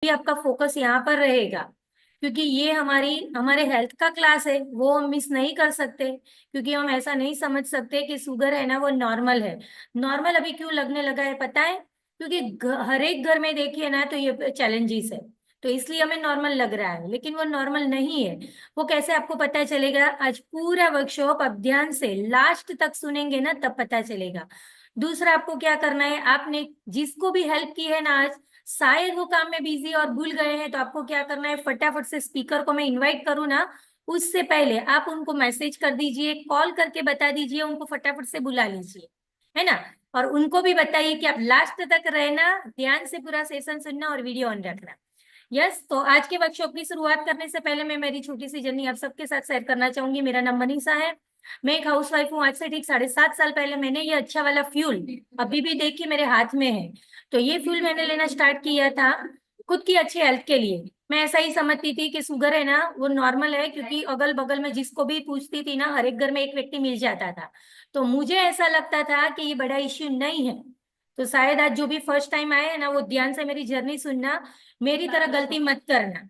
भी आपका फोकस यहाँ पर रहेगा, क्योंकि ये हमारे हेल्थ का क्लास है, वो हम मिस नहीं कर सकते। क्योंकि हम ऐसा नहीं समझ सकते कि शुगर है ना वो नॉर्मल है। नॉर्मल अभी क्यों लगने लगा है पता है? क्योंकि हर एक घर में देखिए ना तो ये चैलेंजेस है, तो इसलिए हमें नॉर्मल लग रहा है, लेकिन वो नॉर्मल नहीं है। वो कैसे आपको पता चलेगा? आज पूरा वर्कशॉप आप ध्यान से लास्ट तक सुनेंगे ना, तब पता चलेगा। दूसरा आपको क्या करना है, आपने जिसको भी हेल्प की है ना आज, शायद वो काम में बिजी और भूल गए हैं, तो आपको क्या करना है, फटाफट से स्पीकर को मैं इनवाइट करूँ ना, उससे पहले आप उनको मैसेज कर दीजिए, कॉल करके बता दीजिए, उनको फटाफट से बुला लीजिए, है ना। और उनको भी बताइए कि आप लास्ट तक रहना, ध्यान से पूरा सेशन सुनना और वीडियो ऑन रखना। यस, तो आज के वर्कशॉप की शुरुआत करने से पहले मैं मेरी छोटी सी जर्नी आप सबके साथ शेयर करना चाहूंगी। मेरा नाम मनीषा है, मैं एक हाउस वाइफ हूँ। आज से ठीक 7.5 साल पहले मैंने ये अच्छा वाला फ्यूल, अभी भी देखिए मेरे हाथ में है, तो ये फ्यूल मैंने लेना स्टार्ट किया था खुद की अच्छी हेल्थ के लिए। मैं ऐसा ही समझती थी कि शुगर है ना वो नॉर्मल है, क्योंकि अगल बगल में जिसको भी पूछती थी ना, हर एक घर में एक व्यक्ति मिल जाता था। तो मुझे ऐसा लगता था कि ये बड़ा इश्यू नहीं है। तो शायद आज जो भी फर्स्ट टाइम आए हैं ना, वो ध्यान से मेरी जर्नी सुनना, मेरी तरह गलती मत करना।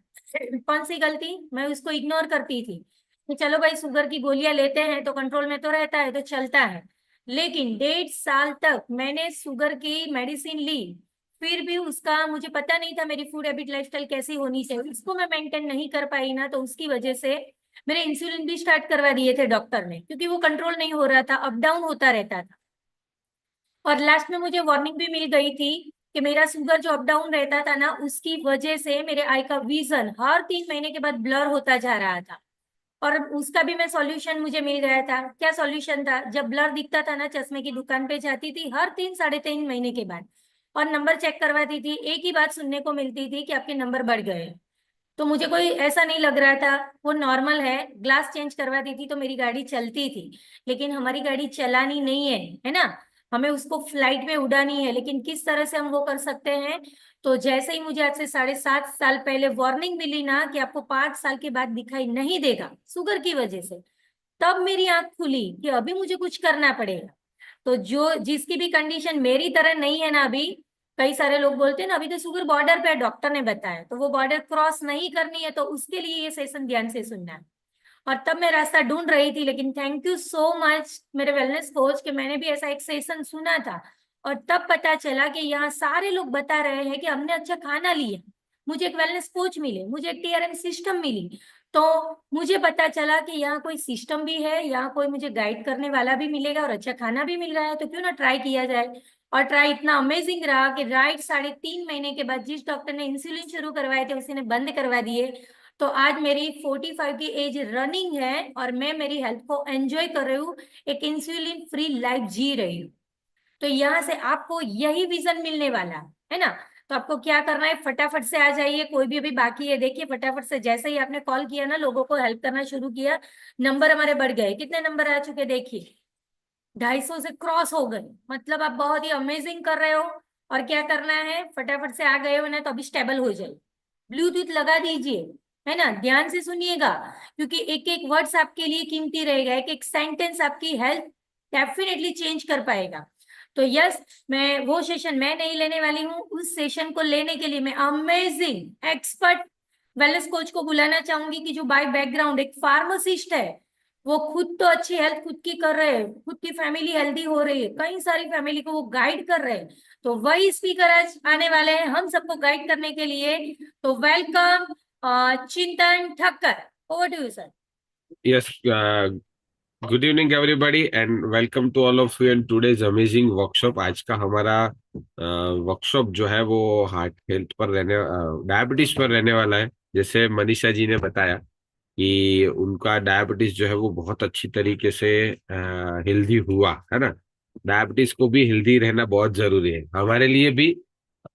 कौन सी गलती? मैं उसको इग्नोर करती थी कि चलो भाई शुगर की गोलियां लेते हैं तो कंट्रोल में तो रहता है, तो चलता है। लेकिन 1.5 साल तक मैंने शुगर की मेडिसिन ली, फिर भी उसका मुझे पता नहीं था मेरी फूड हैबिट लाइफस्टाइल कैसी होनी चाहिए, उसको मैं मेंटेन नहीं कर पाई ना, तो उसकी वजह से मेरे इंसुलिन भी स्टार्ट करवा दिए थे डॉक्टर ने, क्योंकि वो कंट्रोल नहीं हो रहा था, अप डाउन होता रहता था। और लास्ट में मुझे वार्निंग भी मिल गई थी कि मेरा शुगर जो अप डाउन रहता था ना, उसकी वजह से मेरे आई का विजन हर 3 महीने के बाद ब्लर होता जा रहा था। और उसका भी मैं सॉल्यूशन मुझे मिल गया था। क्या सॉल्यूशन था? जब ब्लर दिखता था ना, चश्मे की दुकान पे जाती थी हर 3 साढ़े 3 महीने के बाद, और नंबर चेक करवाती थी, एक ही बात सुनने को मिलती थी कि आपके नंबर बढ़ गए हैं। तो मुझे कोई ऐसा नहीं लग रहा था, वो नॉर्मल है। ग्लास चेंज करवाती थी तो मेरी गाड़ी चलती थी, लेकिन हमारी गाड़ी चलानी नहीं है, है ना। हमें उसको फ्लाइट में उड़ानी है, लेकिन किस तरह से हम वो कर सकते हैं? तो जैसे ही मुझे आज से 7.5 साल पहले वार्निंग मिली ना कि आपको 5 साल के बाद दिखाई नहीं देगा शुगर की वजह से, तब मेरी आंख खुली कि अभी मुझे कुछ करना पड़ेगा। तो जो जिसकी भी कंडीशन मेरी तरह नहीं है ना अभी, कई सारे लोग बोलते हैं ना अभी तो शुगर बॉर्डर पे है, डॉक्टर ने बताया, तो वो बॉर्डर क्रॉस नहीं करनी है, तो उसके लिए ये सेशन ध्यान से सुनना है। और तब मैं रास्ता ढूंढ रही थी, लेकिन थैंक यू सो मच मेरे वेलनेस कोच कि मैंने भी ऐसा एक सेशन सुना था, और तब पता चला कि यहाँ सारे लोग बता रहे हैं कि हमने अच्छा खाना लिया, मुझे एक वेलनेस कोच मिले, मुझे एक टीआरएम सिस्टम मिली। तो मुझे पता चला कि यहाँ कोई सिस्टम भी है, यहाँ कोई मुझे गाइड करने वाला भी मिलेगा, और अच्छा खाना भी मिल रहा है, तो क्यों ना ट्राई किया जाए। और ट्राई इतना अमेजिंग रहा कि राइट 3.5 महीने के बाद जिस डॉक्टर ने इंसुलिन शुरू करवाए थे उसी ने बंद करवा दिए। तो आज मेरी 45 की एज रनिंग है, और मैं मेरी हेल्थ को एंजॉय कर रही हूँ, एक इंसुलिन फ्री लाइफ जी रही हूँ। तो यहाँ से आपको यही विजन मिलने वाला है ना। तो आपको क्या करना है, फटाफट से आ जाइए, कोई भी अभी बाकी है देखिए फटाफट से, जैसे ही आपने कॉल किया ना, लोगों को हेल्प करना शुरू किया, नंबर हमारे बढ़ गए। कितने नंबर आ चुके देखिए? 250 से क्रॉस हो गए, मतलब आप बहुत ही अमेजिंग कर रहे हो। और क्या करना है, फटाफट से आ गए हो ना, तो अभी स्टेबल हो जाए, ब्लूटूथ लगा दीजिए, है ना, ध्यान से सुनिएगा, क्योंकि एक एक वर्ड्स आपके लिए कीमती रहेगा, एक एक सेंटेंस आपकी हेल्थ डेफिनेटली चेंज कर पाएगा। तो यस, मैं वो सेशन मैं नहीं लेने वाली हूँ, उस सेशन को लेने के लिए मैं अमेजिंग एक्सपर्ट वेलनेस कोच को बुलाना चाहूंगी, कि जो बाय बैकग्राउंड एक फार्मासिस्ट है, वो खुद तो अच्छी हेल्थ खुद की कर रहे हैं, खुद की फैमिली हेल्दी हो रही है, कई सारी फैमिली को वो गाइड कर रहे हैं। तो वही स्पीकर आज आने वाले हैं हम सबको गाइड करने के लिए। तो welcome Chintan Thakkar, over to you sir. Yes, good evening everybody and welcome to all of you and today's amazing workshop. आज का हमारा वर्कशॉप जो है वो हार्ट हेल्थ पर रहने डायबिटीज पर रहने वाला है। जैसे मनीषा जी ने बताया कि उनका डायबिटीज जो है वो बहुत अच्छी तरीके से हेल्दी हुआ है ना। डायबिटीज को भी हेल्दी रहना बहुत जरूरी है, हमारे लिए भी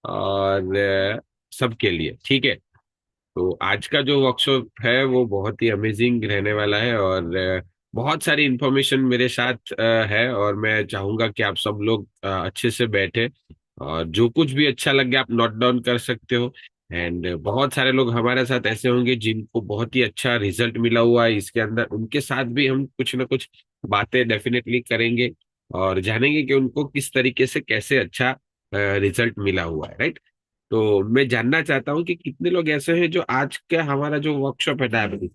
और सबके लिए, ठीक है। तो आज का जो वर्कशॉप है वो बहुत ही अमेजिंग रहने वाला है और बहुत सारी इंफॉर्मेशन मेरे साथ है, और मैं चाहूंगा कि आप सब लोग अच्छे से बैठे और जो कुछ भी अच्छा लगे आप नोट डाउन कर सकते हो। एंड बहुत सारे लोग हमारे साथ ऐसे होंगे जिनको बहुत ही अच्छा रिजल्ट मिला हुआ है इसके अंदर, उनके साथ भी हम कुछ ना कुछ बातें डेफिनेटली करेंगे और जानेंगे कि उनको किस तरीके से कैसे अच्छा रिजल्ट मिला हुआ है, राइट। तो मैं जानना चाहता हूँ कि कितने लोग ऐसे हैं जो आज का हमारा जो वर्कशॉप है डायबिटीज,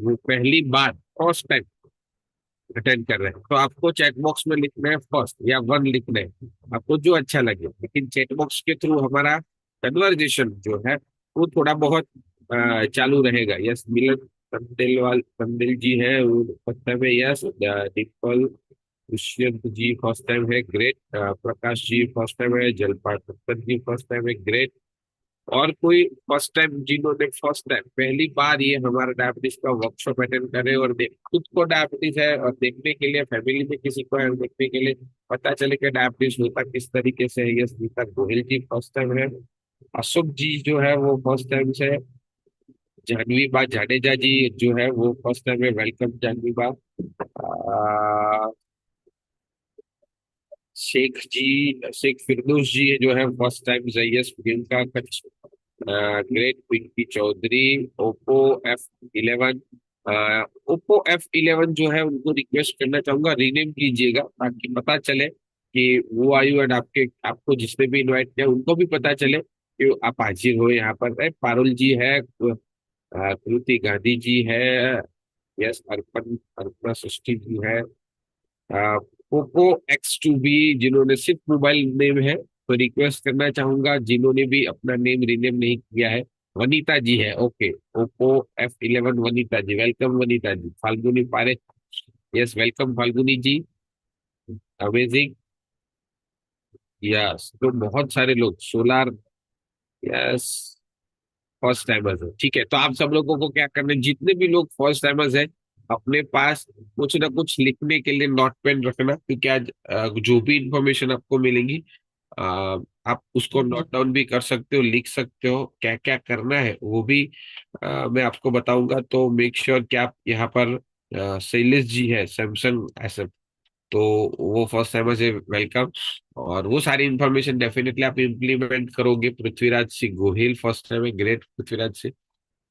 वो पहली बार फर्स्ट टाइम अटेंड कर रहे हैं। तो आपको चैट बॉक्स में लिखना है फर्स्ट या वन लिखना है, आपको जो अच्छा लगे। लेकिन चैट बॉक्स के थ्रू हमारा कन्वर्जेशन जो है वो थोड़ा बहुत चालू रहेगा। यस, मिलन कंदेल जी है वो फर्स्ट टाइम है। यस, डिम्पल दुष्यंत जी फर्स्ट टाइम है, great. Prakash ji first time है, जलपाल दत्तन जी फर्स्ट टाइम है, ग्रेट। और कोई फर्स्ट टाइम जिन्होंने फर्स्ट टाइम पहली बार ये हमारा डायबिटीज का वर्कशॉप अटेंड करे और खुद को डायबिटीज है और देखने के लिए फैमिली में किसी को है देखने के लिए पता चले कि डायबिटीज होता किस तरीके से है। ये स्मिता गोहिल जी फर्स्ट टाइम है, अशोक जी जो है वो फर्स्ट टाइम से है, जानवी बा जाडेजा जी जो है वो फर्स्ट टाइम है, वेलकम जानवी बा। शेख जी, शेख फिरदौस जी जो है first time, Jayas Priyanka Kutch, great Pinky Chaudhary. Oppo F11, Oppo F11 जो है उनको रिक्वेस्ट करना चाहूंगा रीनेम कीजिएगा ताकि पता चले कि वो आयु एंड आपके आपको जिसने भी इनवाइट किया उनको भी पता चले कि आप हाजिर हो यहाँ पर। पारुल जी है, कृति गांधी जी है, यस, अर्पण अर्पणा सृष्टि जी है, पोको X2 भी जिन्होंने सिर्फ मोबाइल नेम है, तो रिक्वेस्ट करना चाहूंगा जिन्होंने भी अपना नेम रीनेम नहीं किया है। वनीता जी है, ओके। ओप्पो F11 वनीता जी, वेलकम वनीता जी। फाल्गुनी पारे, यस, वेलकम फाल्गुनी जी, अमेजिंग। यस, तो बहुत सारे लोग सोलार, यस, फर्स्ट टाइमर्स है। ठीक है, तो आप सब लोगों को क्या करना है, जितने भी लोग फर्स्ट टाइमर्स है अपने पास कुछ ना कुछ लिखने के लिए नोट पेन रखना, क्योंकि आज जो भी इंफॉर्मेशन आपको मिलेंगी अ, आप उसको नोट डाउन भी कर सकते हो, लिख सकते हो। क्या क्या करना है वो भी मैं आपको बताऊंगा। तो मेक श्योर कि आप यहाँ पर शैलेश जी है सैमसंग एसएफ, तो वो फर्स्ट टाइमर से वेलकम। और वो सारी इंफॉर्मेशन डेफिनेटली आप इम्प्लीमेंट करोगे। पृथ्वीराज सिंह गोहिल फर्स्ट टाइम है, ग्रेट पृथ्वीराज सिंह।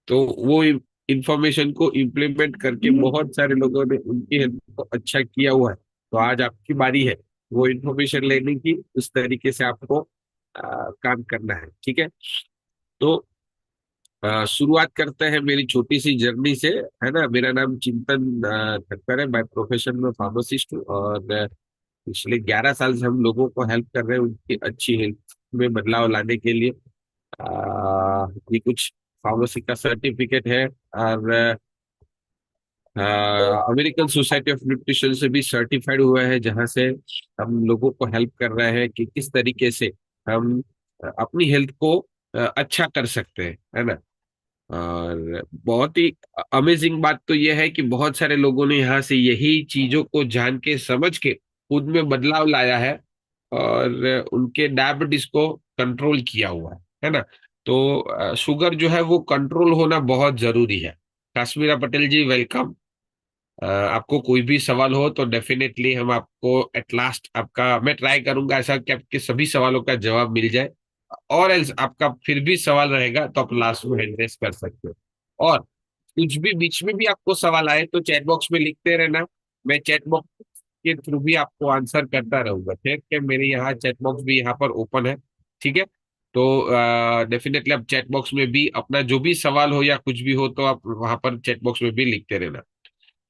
तो वो इंफॉर्मेशन को इम्प्लीमेंट करके बहुत सारे लोगों ने उनकी हेल्थ को अच्छा किया हुआ है। तो आज आपकी बारी है वो इंफॉर्मेशन लेने की, उस तरीके से आपको काम करना है। ठीक है, तो शुरुआत करते हैं मेरी छोटी सी जर्नी से। है ना, मेरा नाम चिंतन ठक्कर है, बाय प्रोफेशन में फार्मासिस्ट हूँ। और पिछले 11 साल से हम लोगों को हेल्प कर रहे हैं उनकी अच्छी हेल्थ में बदलाव लाने के लिए। ये कुछ फार्मेसी का सर्टिफिकेट है और अमेरिकन सोसाइटी ऑफ न्यूट्रिशन से भी सर्टिफाइड हुआ है, जहां से हम लोगों को हेल्प कर रहे हैं कि किस तरीके से हम अपनी हेल्थ को अच्छा कर सकते हैं। है ना, और बहुत ही अमेजिंग बात तो यह है कि बहुत सारे लोगों ने यहाँ से यही चीजों को जान के समझ के खुद में बदलाव लाया है और उनके डायबिटीज को कंट्रोल किया हुआ है ना। तो शुगर जो है वो कंट्रोल होना बहुत जरूरी है। काश्मीरा पटेल जी वेलकम। आपको कोई भी सवाल हो तो डेफिनेटली हम आपको एट लास्ट आपका मैं ट्राई करूंगा ऐसा कि आपके सभी सवालों का जवाब मिल जाए। और एल्स आपका फिर भी सवाल रहेगा तो आप लास्ट में हैंड रेस कर सकते हो। और कुछ भी बीच में भी आपको सवाल आए तो चैट बॉक्स में लिखते रहना, मैं चैट बॉक्स के थ्रू भी आपको आंसर करता रहूंगा। ठीक है, मेरे यहाँ चैट बॉक्स भी यहाँ पर ओपन है। ठीक है, तो डेफिनेटली आप चैट बॉक्स में भी अपना जो भी सवाल हो या कुछ भी हो तो आप वहां पर चैट बॉक्स में भी लिखते रहना।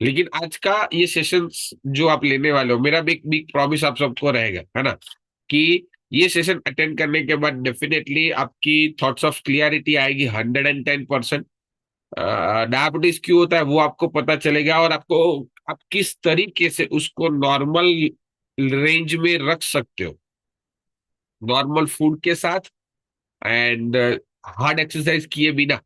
लेकिन आज का ये सेशन जो आप लेने वाले हो, मेरा बिग बिग प्रॉमिस आप सबको रहेगा, है ना, कि ये सेशन अटेंड करने के बाद डेफिनेटली आपकी थॉट्स ऑफ क्लियरिटी आएगी 110%। डायबिटीज क्यों होता है वो आपको पता चलेगा और आपको आप किस तरीके से उसको नॉर्मल रेंज में रख सकते हो, नॉर्मल फूड के साथ एंड हार्ड एक्सरसाइज किए बिना।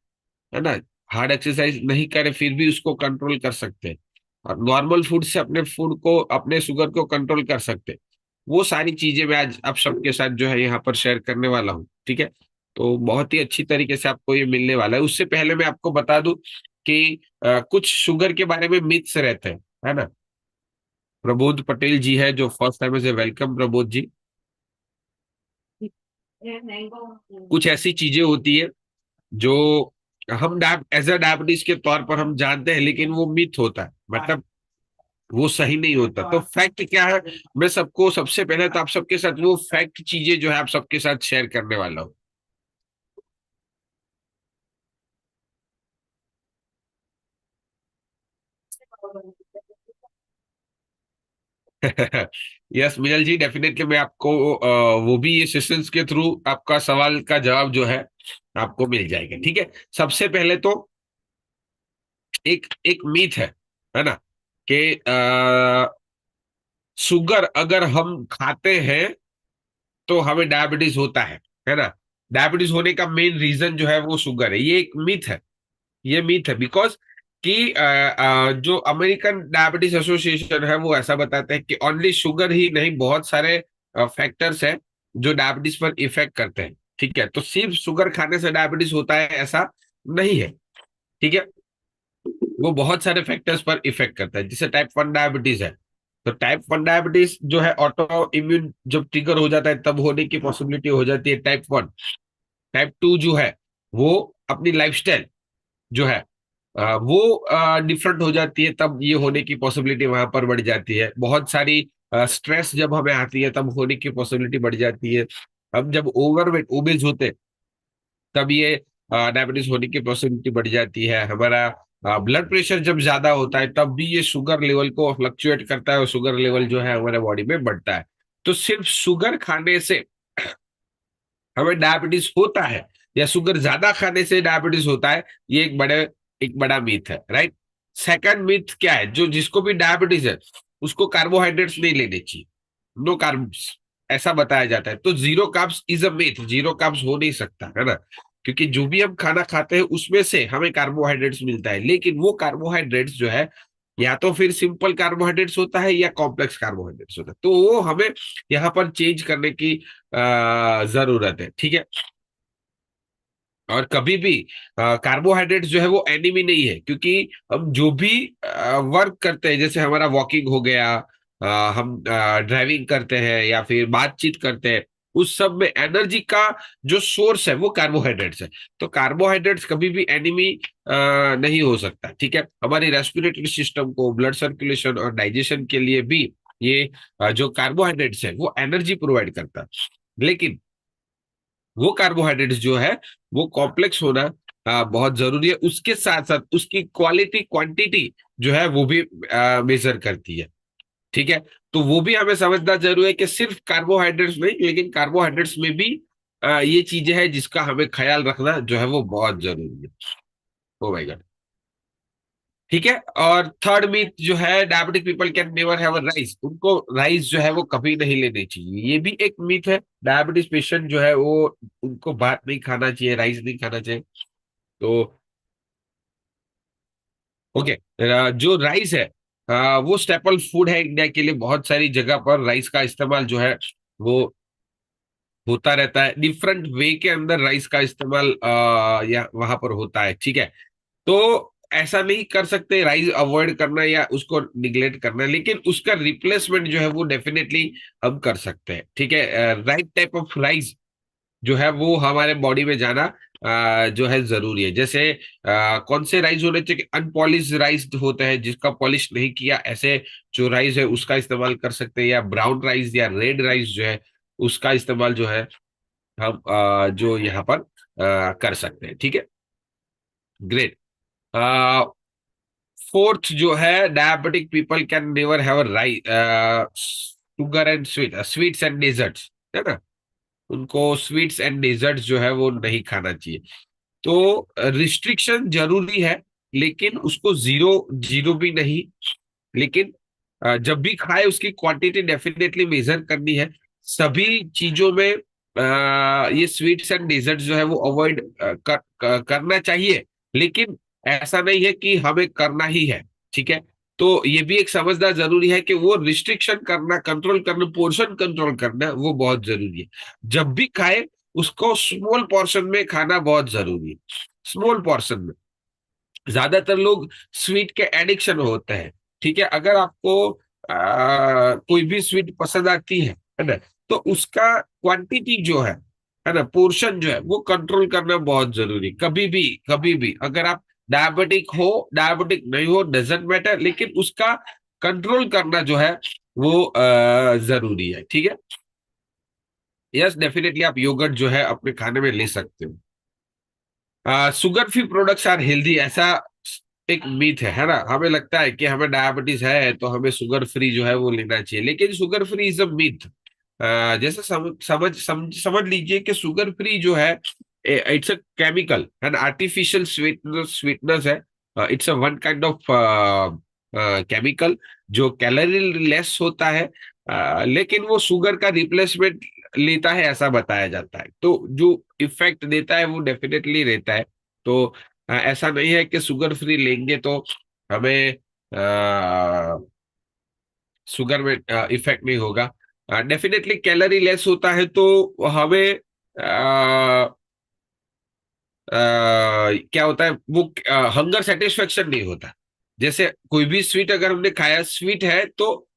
है ना, हार्ड एक्सरसाइज नहीं करे फिर भी उसको कंट्रोल कर सकते हैं और नॉर्मल फूड से अपने फूड को अपने शुगर को कंट्रोल कर सकते हैं। वो सारी चीजें मैं आज आप सबके साथ जो है यहाँ पर शेयर करने वाला हूँ। ठीक है, तो बहुत ही अच्छी तरीके से आपको ये मिलने वाला है। उससे पहले मैं आपको बता दूं कि कुछ शुगर के बारे में मिथ्स रहते हैं। है ना, प्रबोध पटेल जी है जो फर्स्ट टाइम से, वेलकम प्रबोध जी। कुछ ऐसी चीजें होती है जो हम एज अ डायबिटीज के तौर पर हम जानते हैं लेकिन वो मिथ होता है, मतलब वो सही नहीं होता। तो फैक्ट क्या है, मैं सबको सबसे पहले तो आप सबके साथ वो फैक्ट चीजें जो है आप सबके साथ शेयर करने वाला हूँ। यस मिनल जी, डेफिनेटली मैं आपको वो भी ये सेशंस के थ्रू आपका सवाल का जवाब जो है आपको मिल जाएगा। ठीक है, सबसे पहले तो एक एक मीथ है ना, कि शुगर अगर हम खाते हैं तो हमें डायबिटीज होता है ना। डायबिटीज होने का मेन रीजन जो है वो शुगर है, ये एक मिथ है। ये मीथ है बिकॉज कि जो अमेरिकन डायबिटीज एसोसिएशन है वो ऐसा बताते हैं कि ओनली शुगर ही नहीं, बहुत सारे फैक्टर्स हैं जो डायबिटीज पर इफेक्ट करते हैं। ठीक है, तो सिर्फ शुगर खाने से डायबिटीज होता है ऐसा नहीं है। ठीक है, वो बहुत सारे फैक्टर्स पर इफेक्ट करता है, जैसे टाइप 1 डायबिटीज है। तो टाइप 1 डायबिटीज जो है ऑटो इम्यून जब ट्रिगर हो जाता है तब होने की पॉसिबिलिटी हो जाती है टाइप 1। टाइप 2 जो है वो अपनी लाइफस्टाइल जो है वो डिफरेंट हो जाती है, तब ये होने की पॉसिबिलिटी वहां पर बढ़ जाती है। बहुत सारी स्ट्रेस जब हमें आती है तब होने की पॉसिबिलिटी बढ़ जाती है। हम जब ओवरवेट ओबेज होते तब ये डायबिटीज होने की पॉसिबिलिटी बढ़ जाती है। हमारा ब्लड प्रेशर जब ज्यादा होता है तब भी ये शुगर लेवल को फ्लक्चुएट करता है और शुगर लेवल जो है हमारे बॉडी में बढ़ता है। तो सिर्फ शुगर खाने से हमें डायबिटीज होता है या शुगर ज्यादा खाने से डायबिटीज होता है, ये एक बड़ा मीथ है, राइट। सेकंड मीथ क्या है, जो जिसको भी डायबिटीज है उसको कार्बोहाइड्रेट्स नहीं लेने चाहिए, नो कार्ब्स ऐसा बताया जाता है। तो zero carbs is a myth, zero carbs हो नहीं सकता है ना, क्योंकि जो भी हम खाना खाते हैं उसमें से हमें कार्बोहाइड्रेट्स मिलता है, लेकिन वो कार्बोहाइड्रेट्स जो है या तो फिर सिंपल कार्बोहाइड्रेट्स होता है या कॉम्प्लेक्स कार्बोहाइड्रेट्स होता है, तो वो हमें यहाँ पर चेंज करने की जरूरत है। ठीक है, और कभी भी कार्बोहाइड्रेट्स जो है वो एनिमी नहीं है, क्योंकि हम जो भी वर्क करते हैं, जैसे हमारा वॉकिंग हो गया, हम ड्राइविंग करते हैं या फिर बातचीत करते हैं, उस सब में एनर्जी का जो सोर्स है वो कार्बोहाइड्रेट्स है। तो कार्बोहाइड्रेट्स कभी भी एनिमी नहीं हो सकता। ठीक है, हमारी रेस्पिरेटरी सिस्टम को, ब्लड सर्कुलेशन और डाइजेशन के लिए भी ये जो कार्बोहाइड्रेट्स है वो एनर्जी प्रोवाइड करता है। लेकिन वो कार्बोहाइड्रेट्स जो है वो कॉम्प्लेक्स होना बहुत जरूरी है, उसके साथ साथ उसकी क्वालिटी क्वांटिटी जो है वो भी मेजर करती है। ठीक है, तो वो भी हमें समझना जरूरी है कि सिर्फ कार्बोहाइड्रेट्स नहीं, लेकिन कार्बोहाइड्रेट्स में भी ये चीजें हैं जिसका हमें ख्याल रखना जो है वो बहुत जरूरी है। Oh my God. ठीक है, और थर्ड मीथ जो है, diabetic people can never have a rice, उनको राइस जो है वो कभी नहीं लेनी चाहिए, ये भी एक मीथ है। डायबिटीज पेशेंट जो है वो, उनको भात नहीं खाना चाहिए, राइस नहीं खाना चाहिए। तो ओके, जो राइस है वो स्टेपल फूड है इंडिया के लिए। बहुत सारी जगह पर राइस का इस्तेमाल जो है वो होता रहता है, डिफरेंट वे के अंदर राइस का इस्तेमाल या वहां पर होता है। ठीक है, तो ऐसा नहीं कर सकते राइस अवॉइड करना या उसको निग्लेक्ट करना, लेकिन उसका रिप्लेसमेंट जो है वो डेफिनेटली हम कर सकते हैं। ठीक है, राइट टाइप ऑफ राइस जो है वो हमारे बॉडी में जाना जो है जरूरी है। जैसे कौन से राइस होने चाहिए, अनपॉलिश राइस होते हैं जिसका पॉलिश नहीं किया, ऐसे जो राइस है उसका इस्तेमाल कर सकते हैं, या ब्राउन राइस या रेड राइस जो है उसका इस्तेमाल जो है हम जो यहाँ पर कर सकते हैं। ठीक है, ग्रेट। फोर्थ जो है, diabetic people can never have rice sugar and sweets and desserts, है ना, उनको स्वीट्स एंड डेजर्ट्स जो है वो नहीं खाना चाहिए। तो रिस्ट्रिक्शन जरूरी है, लेकिन उसको जीरो जीरो भी नहीं, लेकिन जब भी खाए उसकी क्वांटिटी डेफिनेटली मेजर करनी है। सभी चीजों में ये स्वीट्स एंड डेजर्ट्स जो है वो अवॉइड करना चाहिए, लेकिन ऐसा नहीं है कि हमें करना ही है। ठीक है, तो ये भी एक समझना जरूरी है कि वो रिस्ट्रिक्शन करना, कंट्रोल करना, पोर्शन कंट्रोल करना वो बहुत जरूरी है। जब भी खाए उसको स्मॉल पोर्शन में खाना बहुत जरूरी है, स्मॉल पोर्शन में। ज्यादातर लोग स्वीट के एडिक्शन होते हैं। ठीक है, अगर आपको कोई भी स्वीट पसंद आती है ना, तो उसका क्वांटिटी जो है ना, पोर्शन जो है वो कंट्रोल करना बहुत जरूरी। कभी भी अगर आप डायबिटिक हो, डायबिटिक नहीं हो, डजेंट मैटर, लेकिन उसका कंट्रोल करना जो है वो जरूरी है। ठीक है, यस डेफिनेटली आप योगर्ट जो है अपने खाने में ले सकते हो। Sugar free products are healthy, ऐसा एक मीथ है ना। हमें लगता है कि हमें डायबिटीज है तो हमें शुगर फ्री जो है वो लेना चाहिए, लेकिन sugar free is a myth. जैसे समझ लीजिए कि शुगर फ्री जो है, it's a chemical and artificial sweetness है। It's a one kind of chemical जो कैलोरी लेस होता है, लेकिन वो शुगर का रिप्लेसमेंट लेता है ऐसा बताया जाता है। तो जो इफेक्ट देता है वो डेफिनेटली रहता है। तो ऐसा नहीं है कि शुगर फ्री लेंगे तो हमें शुगर में इफेक्ट नहीं होगा। डेफिनेटली कैलोरी लेस होता है तो हमें क्या होता है, वो हंगर सेटिस्फेक्शन नहीं होता। जैसे कोई भी स्वीट अगर हमने खाया, स्वीट है तो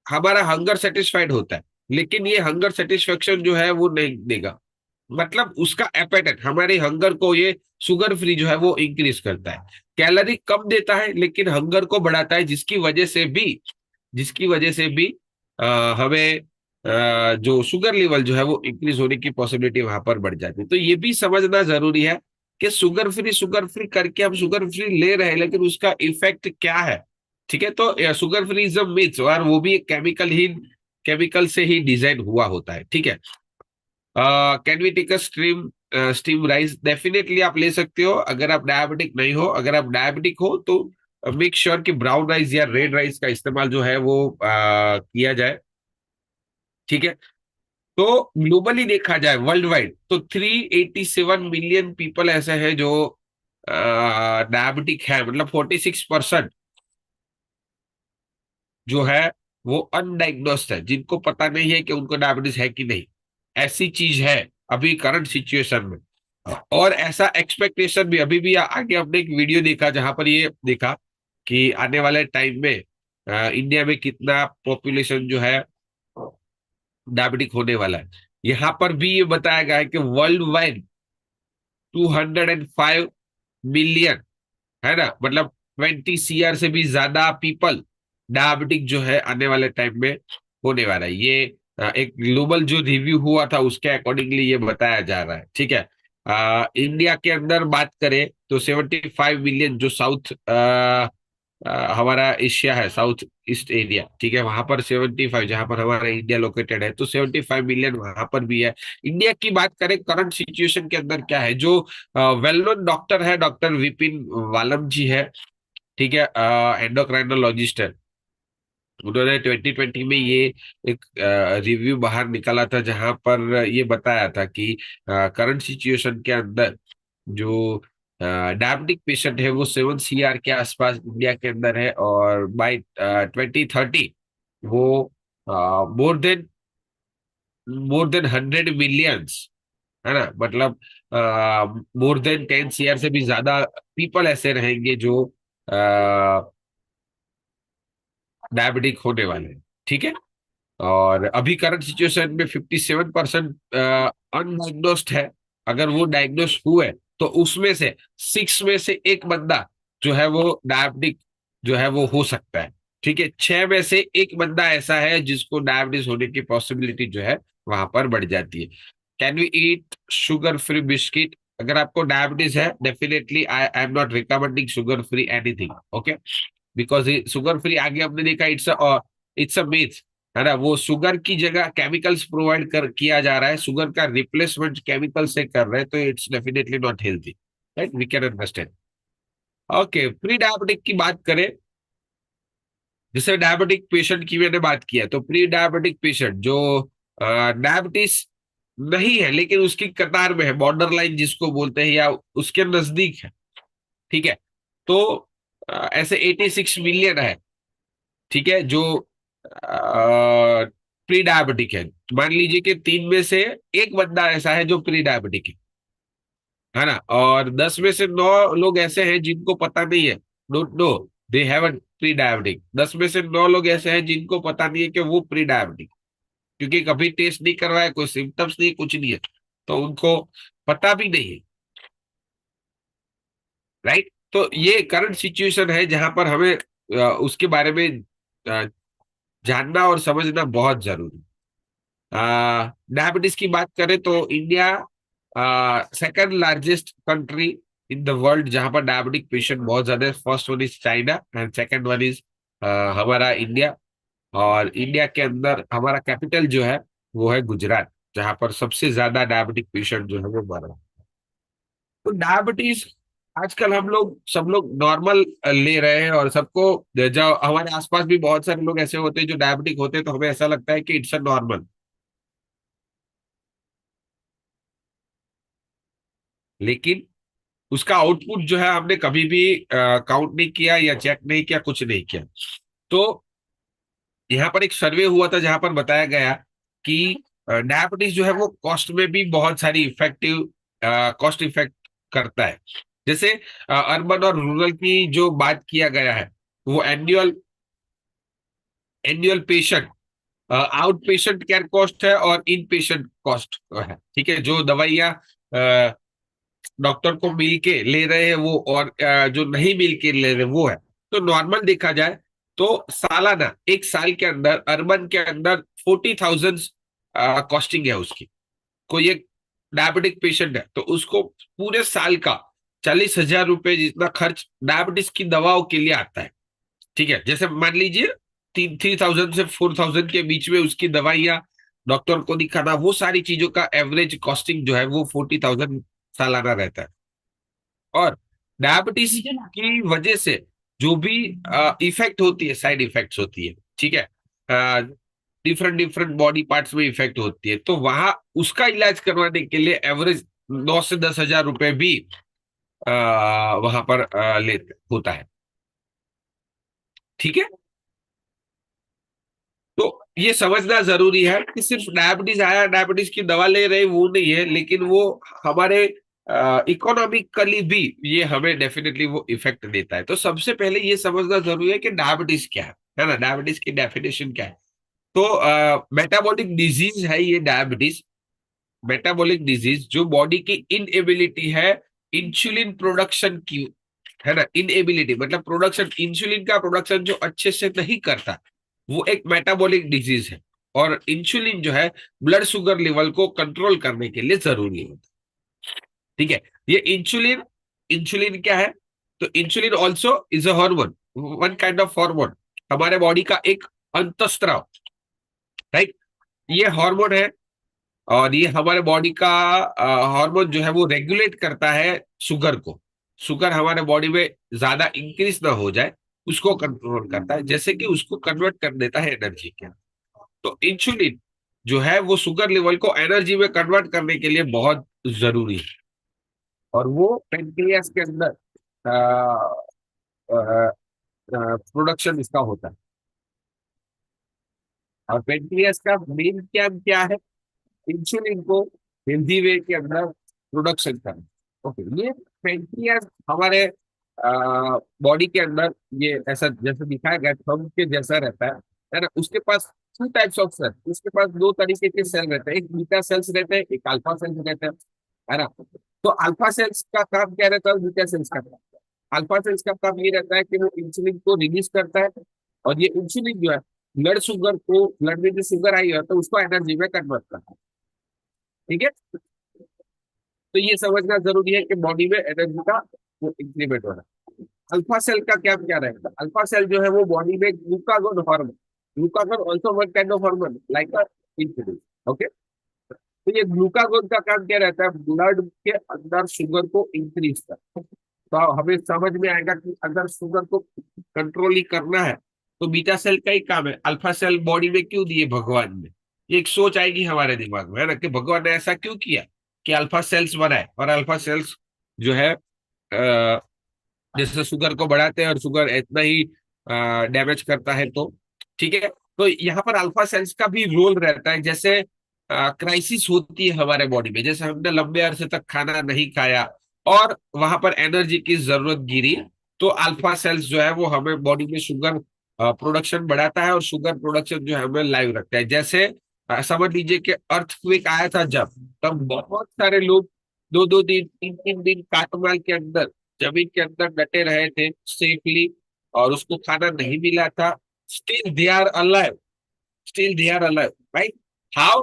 हमारा हंगर सेटिस्फाइड होता है, लेकिन ये हंगर सेटिस्फेक्शन जो है वो नहीं देगा। मतलब उसका एपेटाइट, हमारे हंगर को ये शुगर फ्री जो है वो इंक्रीज करता है। कैलोरी कम देता है लेकिन हंगर को बढ़ाता है, जिसकी वजह से भी हमें जो शुगर लेवल जो है वो इंक्रीज होने की पॉसिबिलिटी वहां पर बढ़ जाती है। तो ये भी समझना जरूरी है कि शुगर फ्री करके हम शुगर फ्री ले रहे हैं, लेकिन उसका इफेक्ट क्या है। ठीक है, तो sugar free is a myth, और वो भी एक केमिकल से ही डिजाइन हुआ होता है। ठीक है। Can we take a steam rice? Definitely आप ले सकते हो अगर आप डायबिटिक नहीं हो। अगर आप डायबिटिक हो तो मेक श्योर कि ब्राउन राइस या रेड राइस का इस्तेमाल जो है वो किया जाए। ठीक है। तो ग्लोबली देखा जाए, वर्ल्ड वाइड, तो 387 मिलियन पीपल ऐसे हैं जो डायबिटिक है। मतलब 46% जो है वो अनडायग्नोस्ड है, जिनको पता नहीं है कि उनको डायबिटीज है कि नहीं। ऐसी चीज है अभी करंट सिचुएशन में। और ऐसा एक्सपेक्टेशन भी अभी भी आगे हमने एक वीडियो देखा जहां पर ये देखा कि आने वाले टाइम में इंडिया में कितना पॉपुलेशन जो है डायबिटिक होने वाला है। यहाँ पर भी ये बताया गया है कि वर्ल्ड वाइड 205 मिलियन, है ना, मतलब 20 CR से भी ज्यादा पीपल डायबिटिक जो है आने वाले टाइम में होने वाला है। ये एक ग्लोबल जो रिव्यू हुआ था उसके अकॉर्डिंगली ये बताया जा रहा है। ठीक है। इंडिया के अंदर बात करें तो 75 मिलियन, जो साउथ हमारा एशिया है, साउथ ईस्ट एरिया, ठीक है, वहां पर 75, जहां पर हमारा इंडिया लोकेटेड है, तो 75 मिलियन वहां पर भी है। इंडिया की बात करें करंट सिचुएशन के अंदर क्या है, जो वेल नोन डॉक्टर है, डॉक्टर विपिन वालम जी है। ठीक है, एंडोक्राइनोलॉजिस्ट है। उन्होंने 2020 में ये एक रिव्यू बाहर निकाला था जहां पर ये बताया था कि करंट सिचुएशन के अंदर जो डायबिटिक पेशेंट है वो 7 CR के आसपास इंडिया के अंदर है, और बाय 2030 वो मोर देन 100 मिलियंस, है ना, मतलब मोर देन 10 CR से भी ज्यादा पीपल ऐसे रहेंगे जो डायबिटिक होने वाले हैं। ठीक है। और अभी करंट सिचुएशन में 57% अनडायग्नोस्ड है। अगर वो डायग्नोस हुए तो उसमें से 6 में से 1 बंदा जो है वो डायबिटिक जो है वो हो सकता है। ठीक है, 6 में से 1 बंदा ऐसा है जिसको डायबिटीज होने की पॉसिबिलिटी जो है वहां पर बढ़ जाती है। Can we eat sugar free biscuit? अगर आपको डायबिटीज है, definitely I am not recommending sugar free anything, okay, because sugar free आगे हमने देखा इट्स अ मिथ, है ना। वो शुगर की जगह केमिकल्स प्रोवाइड कर किया जा रहा है, शुगर का रिप्लेसमेंट केमिकल से कर रहे हैं, तो it's definitely not healthy, right, we can understand. Okay, prediabetic की बात करें, जैसे डायबिटिक पेशेंट की मैंने बात किया, तो प्री डायबिटिक पेशेंट जो डायबिटीज नहीं है लेकिन उसकी कतार में है, बॉर्डर लाइन जिसको बोलते हैं, या उसके नजदीक है। ठीक है। तो ऐसे 86 मिलियन है, ठीक है, जो प्री डायबिटिक है। मान लीजिए कि 3 में से 1 बंदा ऐसा है जो प्री डायबिटिक है ना, और 10 में से 9 लोग ऐसे हैं जिनको पता नहीं है, don't know they have a pre diabetic. 10 में से 9 लोग ऐसे हैं जिनको पता नहीं है कि वो प्री डायबिटिक, क्योंकि कभी टेस्ट नहीं करवाया, कोई सिम्टम्स नहीं, कुछ नहीं है, तो उनको पता भी नहीं है, राइट। तो ये करंट सिचुएशन है जहां पर हमें उसके बारे में अ, जानना और समझना बहुत जरूरी। डायबिटीज की बात करें तो India second largest country in the world जहां पर डायबिटिक पेशेंट बहुत ज्यादा है। First one is China and second one is हमारा इंडिया। और इंडिया के अंदर हमारा कैपिटल जो है वो है गुजरात, जहां पर सबसे ज्यादा डायबिटिक पेशेंट जो है वो मर रहा है। तो डायबिटीज आजकल हम लोग सब लोग नॉर्मल ले रहे हैं, और सबको, जो हमारे आसपास भी बहुत सारे लोग ऐसे होते हैं जो डायबिटिक होते हैं, तो हमें ऐसा लगता है कि इट्स अ नॉर्मल। लेकिन उसका आउटपुट जो है हमने कभी भी काउंट नहीं किया या चेक नहीं किया, कुछ नहीं किया। तो यहाँ पर एक सर्वे हुआ था जहां पर बताया गया कि डायबिटीज जो है वो कॉस्ट में भी बहुत सारी इफेक्टिव कॉस्ट इफेक्ट करता है। जैसे अर्बन और रूरल की जो बात किया गया है, वो annual annual patient out patient care cost है और इन पेशेंट कॉस्ट है। ठीक है, जो दवाइयाँ डॉक्टर को मिल के ले रहे हैं वो, और जो नहीं मिल के ले रहे वो है। तो नॉर्मल देखा जाए तो सालाना, एक साल के अंदर अर्बन के अंदर 40,000 कॉस्टिंग है उसकी। कोई एक डायबिटिक पेशेंट है तो उसको पूरे साल का 40,000 रुपए जितना खर्च डायबिटीज की दवाओं के लिए आता है। ठीक है, जैसे मान लीजिए 3,000 से 4,000 के बीच में उसकी दवाइयाँ, डॉक्टर को दिखाना, वो सारी चीजों का एवरेज कॉस्टिंग जो है वो 40,000 सालाना रहता है। और डायबिटीज की वजह से जो भी इफेक्ट होती है, साइड इफेक्ट्स होती है, ठीक है, डिफरेंट डिफरेंट बॉडी पार्ट्स में इफेक्ट होती है, तो वहां उसका इलाज करवाने के लिए एवरेज 9 से 10 हजार रुपए भी वहां पर ले होता है। ठीक है, तो ये समझना जरूरी है कि सिर्फ डायबिटीज आया, डायबिटीज की दवा ले रहे वो नहीं है, लेकिन वो हमारे इकोनॉमिकली भी ये हमें डेफिनेटली वो इफेक्ट देता है। तो सबसे पहले ये समझना जरूरी है कि डायबिटीज क्या है ना, डायबिटीज की डेफिनेशन क्या है। तो मेटाबॉलिक डिजीज है ये डायबिटीज। मेटाबॉलिक डिजीज जो बॉडी की इनएबिलिटी है इंसुलिन प्रोडक्शन की, है ना, इनएबिलिटी मतलब प्रोडक्शन, इंसुलिन का प्रोडक्शन जो अच्छे से नहीं करता, वो एक मेटाबॉलिक डिजीज है। और इंसुलिन जो है ब्लड शुगर लेवल को कंट्रोल करने के लिए जरूरी होता है। ठीक है, ये इंसुलिन, इंसुलिन क्या है? तो insulin also is a hormone, one kind of hormone, हमारे बॉडी का एक अंतस्त्राव, राइट। ये हार्मोन है, और ये हमारे बॉडी का हार्मोन जो है वो रेगुलेट करता है शुगर को। शुगर हमारे बॉडी में ज्यादा इंक्रीज ना हो जाए, उसको कंट्रोल करता है, जैसे कि उसको कन्वर्ट कर देता है एनर्जी के। तो इंसुलिन जो है वो शुगर लेवल को एनर्जी में कन्वर्ट करने के लिए बहुत जरूरी है। और वो पेनक्रियास के अंदर प्रोडक्शन इसका होता है। और पेनक्रियास का मेन क्या क्या है? इंसुलिन को हेल्दी वे के अंदर प्रोडक्शन करना। ओके, ये पेनक्रियास हमारे बॉडी के अंदर, ये ऐसा जैसे दिखाया गया थंब के जैसा रहता है ना। उसके पास टू टाइप्स ऑफ सेल, उसके पास दो तरीके के सेल रहते हैं, एक बीटा सेल्स रहते हैं, एक अल्फा सेल्स रहते हैं, है ना। तो अल्फा सेल्स का काम क्या रहता है, बीटा सेल्स का काम? अल्फा सेल्स का काम ये रहता है कि वो इंसुलिन को रिलीज करता है, और ये इंसुलिन जो है ब्लड शुगर को, ब्लड में जो शुगर आई है तो उसको एनर्जी में कन्वर्ट करता है। ठीक है, तो ये समझना जरूरी है कि बॉडी में एनर्जी का वो इंक्रीमेंट हो रहा है। अल्फा सेल का क्या क्या रहेगा? अल्फा सेल जो है वो बॉडी में glucagon hormone, glucagon also one kind of hormone like a insulin. Okay, तो ये ग्लूकागोन का काम क्या रहता है? ब्लड के अंदर शुगर को इंक्रीज कर। तो हमें समझ में आएगा कि अगर शुगर को कंट्रोल ही करना है तो बीटा सेल का ही काम है। अल्फा सेल बॉडी में क्यों दिए भगवान ने? ये एक सोच आएगी हमारे दिमाग में, है ना, कि भगवान ने ऐसा क्यों किया कि अल्फा सेल्स बनाए। और अल्फा सेल्स जो है जैसे शुगर को बढ़ाते हैं, और शुगर इतना ही डैमेज करता है। तो ठीक है, तो यहाँ पर अल्फा सेल्स का भी रोल रहता है। जैसे क्राइसिस होती है हमारे बॉडी में, जैसे हमने लंबे अरसे तक खाना नहीं खाया और वहां पर एनर्जी की जरूरत गिरी, तो अल्फा सेल्स जो है वो हमें बॉडी में शुगर प्रोडक्शन बढ़ाता है, और शुगर प्रोडक्शन जो है हमें लाइव रखता है। जैसे समझ लीजिए कि अर्थक्वेक आया था जब, तब बहुत सारे लोग दो दो दिन, तीन तीन दिन काटमाल के अंदर, जमीन के अंदर डटे रहे थे सेफली, और उसको खाना नहीं मिला था। Still they are alive, still they are alive, right. How?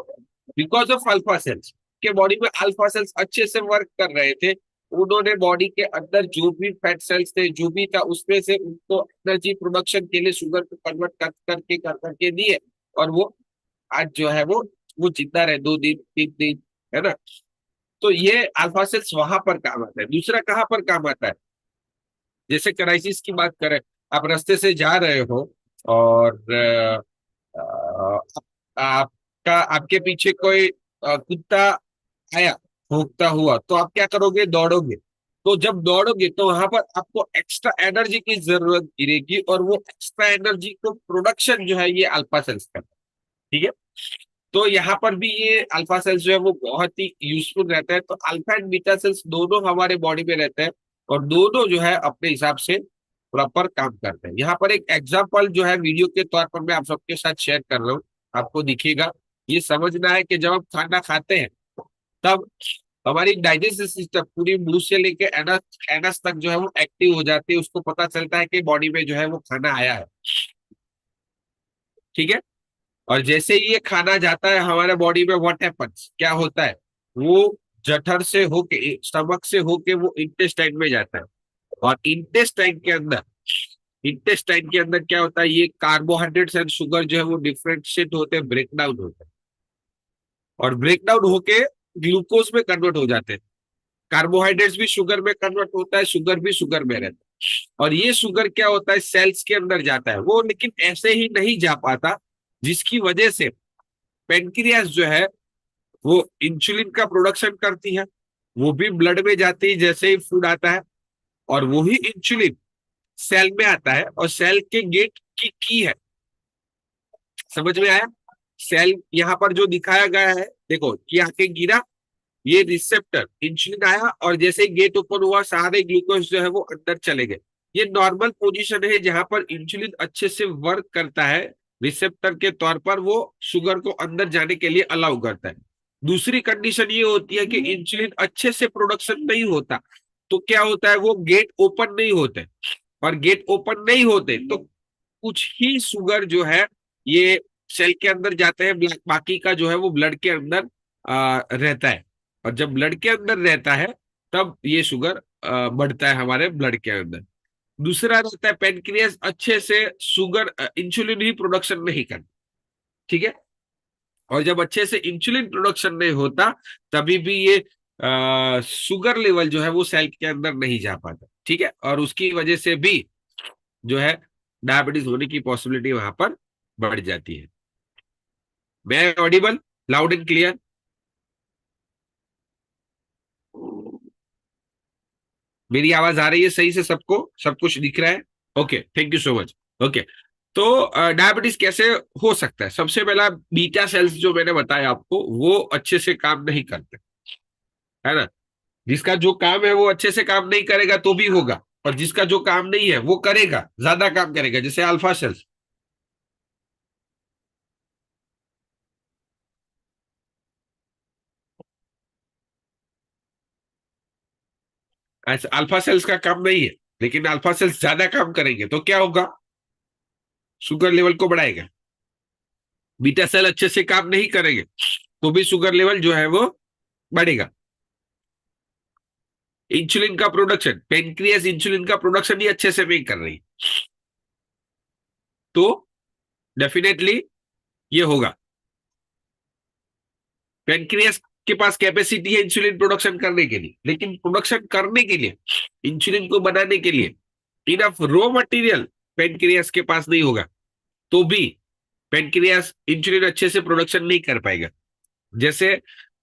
Because of alpha cells. के बॉडी में अल्फा सेल्स अच्छे से वर्क कर रहे थे, उन्होंने बॉडी के अंदर जो भी फैट सेल्स थे, जो भी था, उसमें से उनको एनर्जी प्रोडक्शन के लिए शुगर को कन्वर्ट कर करके दिए, और वो आज जो है वो जिंदा रहे 2 दिन 3 दिन, है ना। तो ये अल्फा सेल्स वहां पर काम आता है। दूसरा कहाँ पर काम आता है, जैसे क्राइसिस की बात करें, आप रास्ते से जा रहे हो और आपका आपके पीछे कोई कुत्ता आया भौंकता हुआ, तो आप क्या करोगे, दौड़ोगे। तो जब दौड़ोगे तो वहां पर आपको एक्स्ट्रा एनर्जी की जरूरत गिरेगी, और वो एक्स्ट्रा एनर्जी को प्रोडक्शन जो है ये अल्फा सेल्स का, ठीक है। तो यहाँ पर भी ये अल्फा सेल्स जो है वो बहुत ही यूजफुल रहता है। तो अल्फा एंड बीटा सेल्स दोनों हमारे बॉडी में रहते हैं, और दोनों जो है अपने हिसाब से प्रॉपर काम करते हैं। यहाँ पर एक एग्जांपल जो है वीडियो के तौर पर मैं आप सबके साथ शेयर कर रहा हूँ, आपको दिखेगा। ये समझना है कि जब हम खाना खाते हैं तब हमारी डाइजेस्टिव सिस्टम पूरी मुंह से लेके एनस एनस तक जो है वो एक्टिव हो जाती है, उसको पता चलता है कि बॉडी में जो है वो खाना आया है, ठीक है। और जैसे ही ये खाना जाता है हमारे बॉडी में, व्हाट हैपेंस, क्या होता है, वो जठर से होके, स्टमक से होके वो इंटेस्टाइन में जाता है। और इंटेस्टाइन के अंदर क्या होता है, ये कार्बोहाइड्रेट्स एंड शुगर जो है वो डिफरेंशिएट होते हैं, ब्रेकडाउन होते हैं, और ब्रेकडाउन होके ग्लूकोज में कन्वर्ट हो जाते हैं। कार्बोहाइड्रेट्स भी शुगर में कन्वर्ट होता है, शुगर भी शुगर में रहता है। और ये शुगर क्या होता है, सेल्स के अंदर जाता है वो, लेकिन ऐसे ही नहीं जा पाता, जिसकी वजह से पेनक्रियास जो है वो इंसुलिन का प्रोडक्शन करती है, वो भी ब्लड में जाती है जैसे ही फूड आता है। और वही इंसुलिन सेल में आता है, और सेल के गेट की है। समझ में आया। सेल यहाँ पर जो दिखाया गया है, देखो ये आके गिरा, ये रिसेप्टर, इंसुलिन आया, और जैसे ही गेट ओपन हुआ सारे ग्लूकोज जो है वो अंदर चले गए। ये नॉर्मल पोजीशन है जहां पर इंसुलिन अच्छे से वर्क करता है, रिसेप्टर के तौर पर वो शुगर को अंदर जाने के लिए अलाउ करता है। दूसरी कंडीशन ये होती है कि इंसुलिन अच्छे से प्रोडक्शन नहीं होता, तो क्या होता है, वो गेट ओपन नहीं होते, और गेट ओपन नहीं होते तो कुछ ही शुगर जो है ये सेल के अंदर जाते हैं, बाकी का जो है वो ब्लड के अंदर रहता है। और जब ब्लड के अंदर रहता है तब ये शुगर बढ़ता है हमारे ब्लड के अंदर। दूसरा रहता है, पेनक्रियास अच्छे से शुगर इंसुलिन ही प्रोडक्शन नहीं करता, ठीक है। और जब अच्छे से इंसुलिन प्रोडक्शन नहीं होता, तभी भी ये शुगर लेवल जो है वो सेल के अंदर नहीं जा पाता, ठीक है। और उसकी वजह से भी जो है डायबिटीज होने की पॉसिबिलिटी वहां पर बढ़ जाती है। मैं ऑडिबल, लाउड एंड क्लियर? मेरी आवाज आ रही है सही से सबको, सब कुछ दिख रहा है? Okay, thank you so much. Okay, तो डायबिटीज कैसे हो सकता है? सबसे पहला, बीटा सेल्स जो मैंने बताया आपको वो अच्छे से काम नहीं करते, है ना। जिसका जो काम है वो अच्छे से काम नहीं करेगा तो भी होगा, और जिसका जो काम नहीं है वो करेगा, ज्यादा काम करेगा, जैसे अल्फा सेल्स। ऐसे अल्फा सेल्स का काम नहीं है, लेकिन अल्फा सेल्स ज्यादा काम करेंगे तो क्या होगा, शुगर लेवल को बढ़ाएगा। बीटा सेल अच्छे से काम नहीं करेंगे तो भी शुगर लेवल जो है वो बढ़ेगा। इंसुलिन का प्रोडक्शन, पेनक्रियास इंसुलिन का प्रोडक्शन ही अच्छे से नहीं कर रही, तो डेफिनेटली ये होगा। पेनक्रियास के पास कैपेसिटी है इंसुलिन प्रोडक्शन करने के लिए, लेकिन प्रोडक्शन करने के लिए, इंसुलिन को बनाने के लिए इनफ रॉ मटेरियल पेनक्रियास के पास नहीं होगा, तो भी पेनक्रियास इंसुलिन अच्छे से प्रोडक्शन नहीं कर पाएगा। जैसे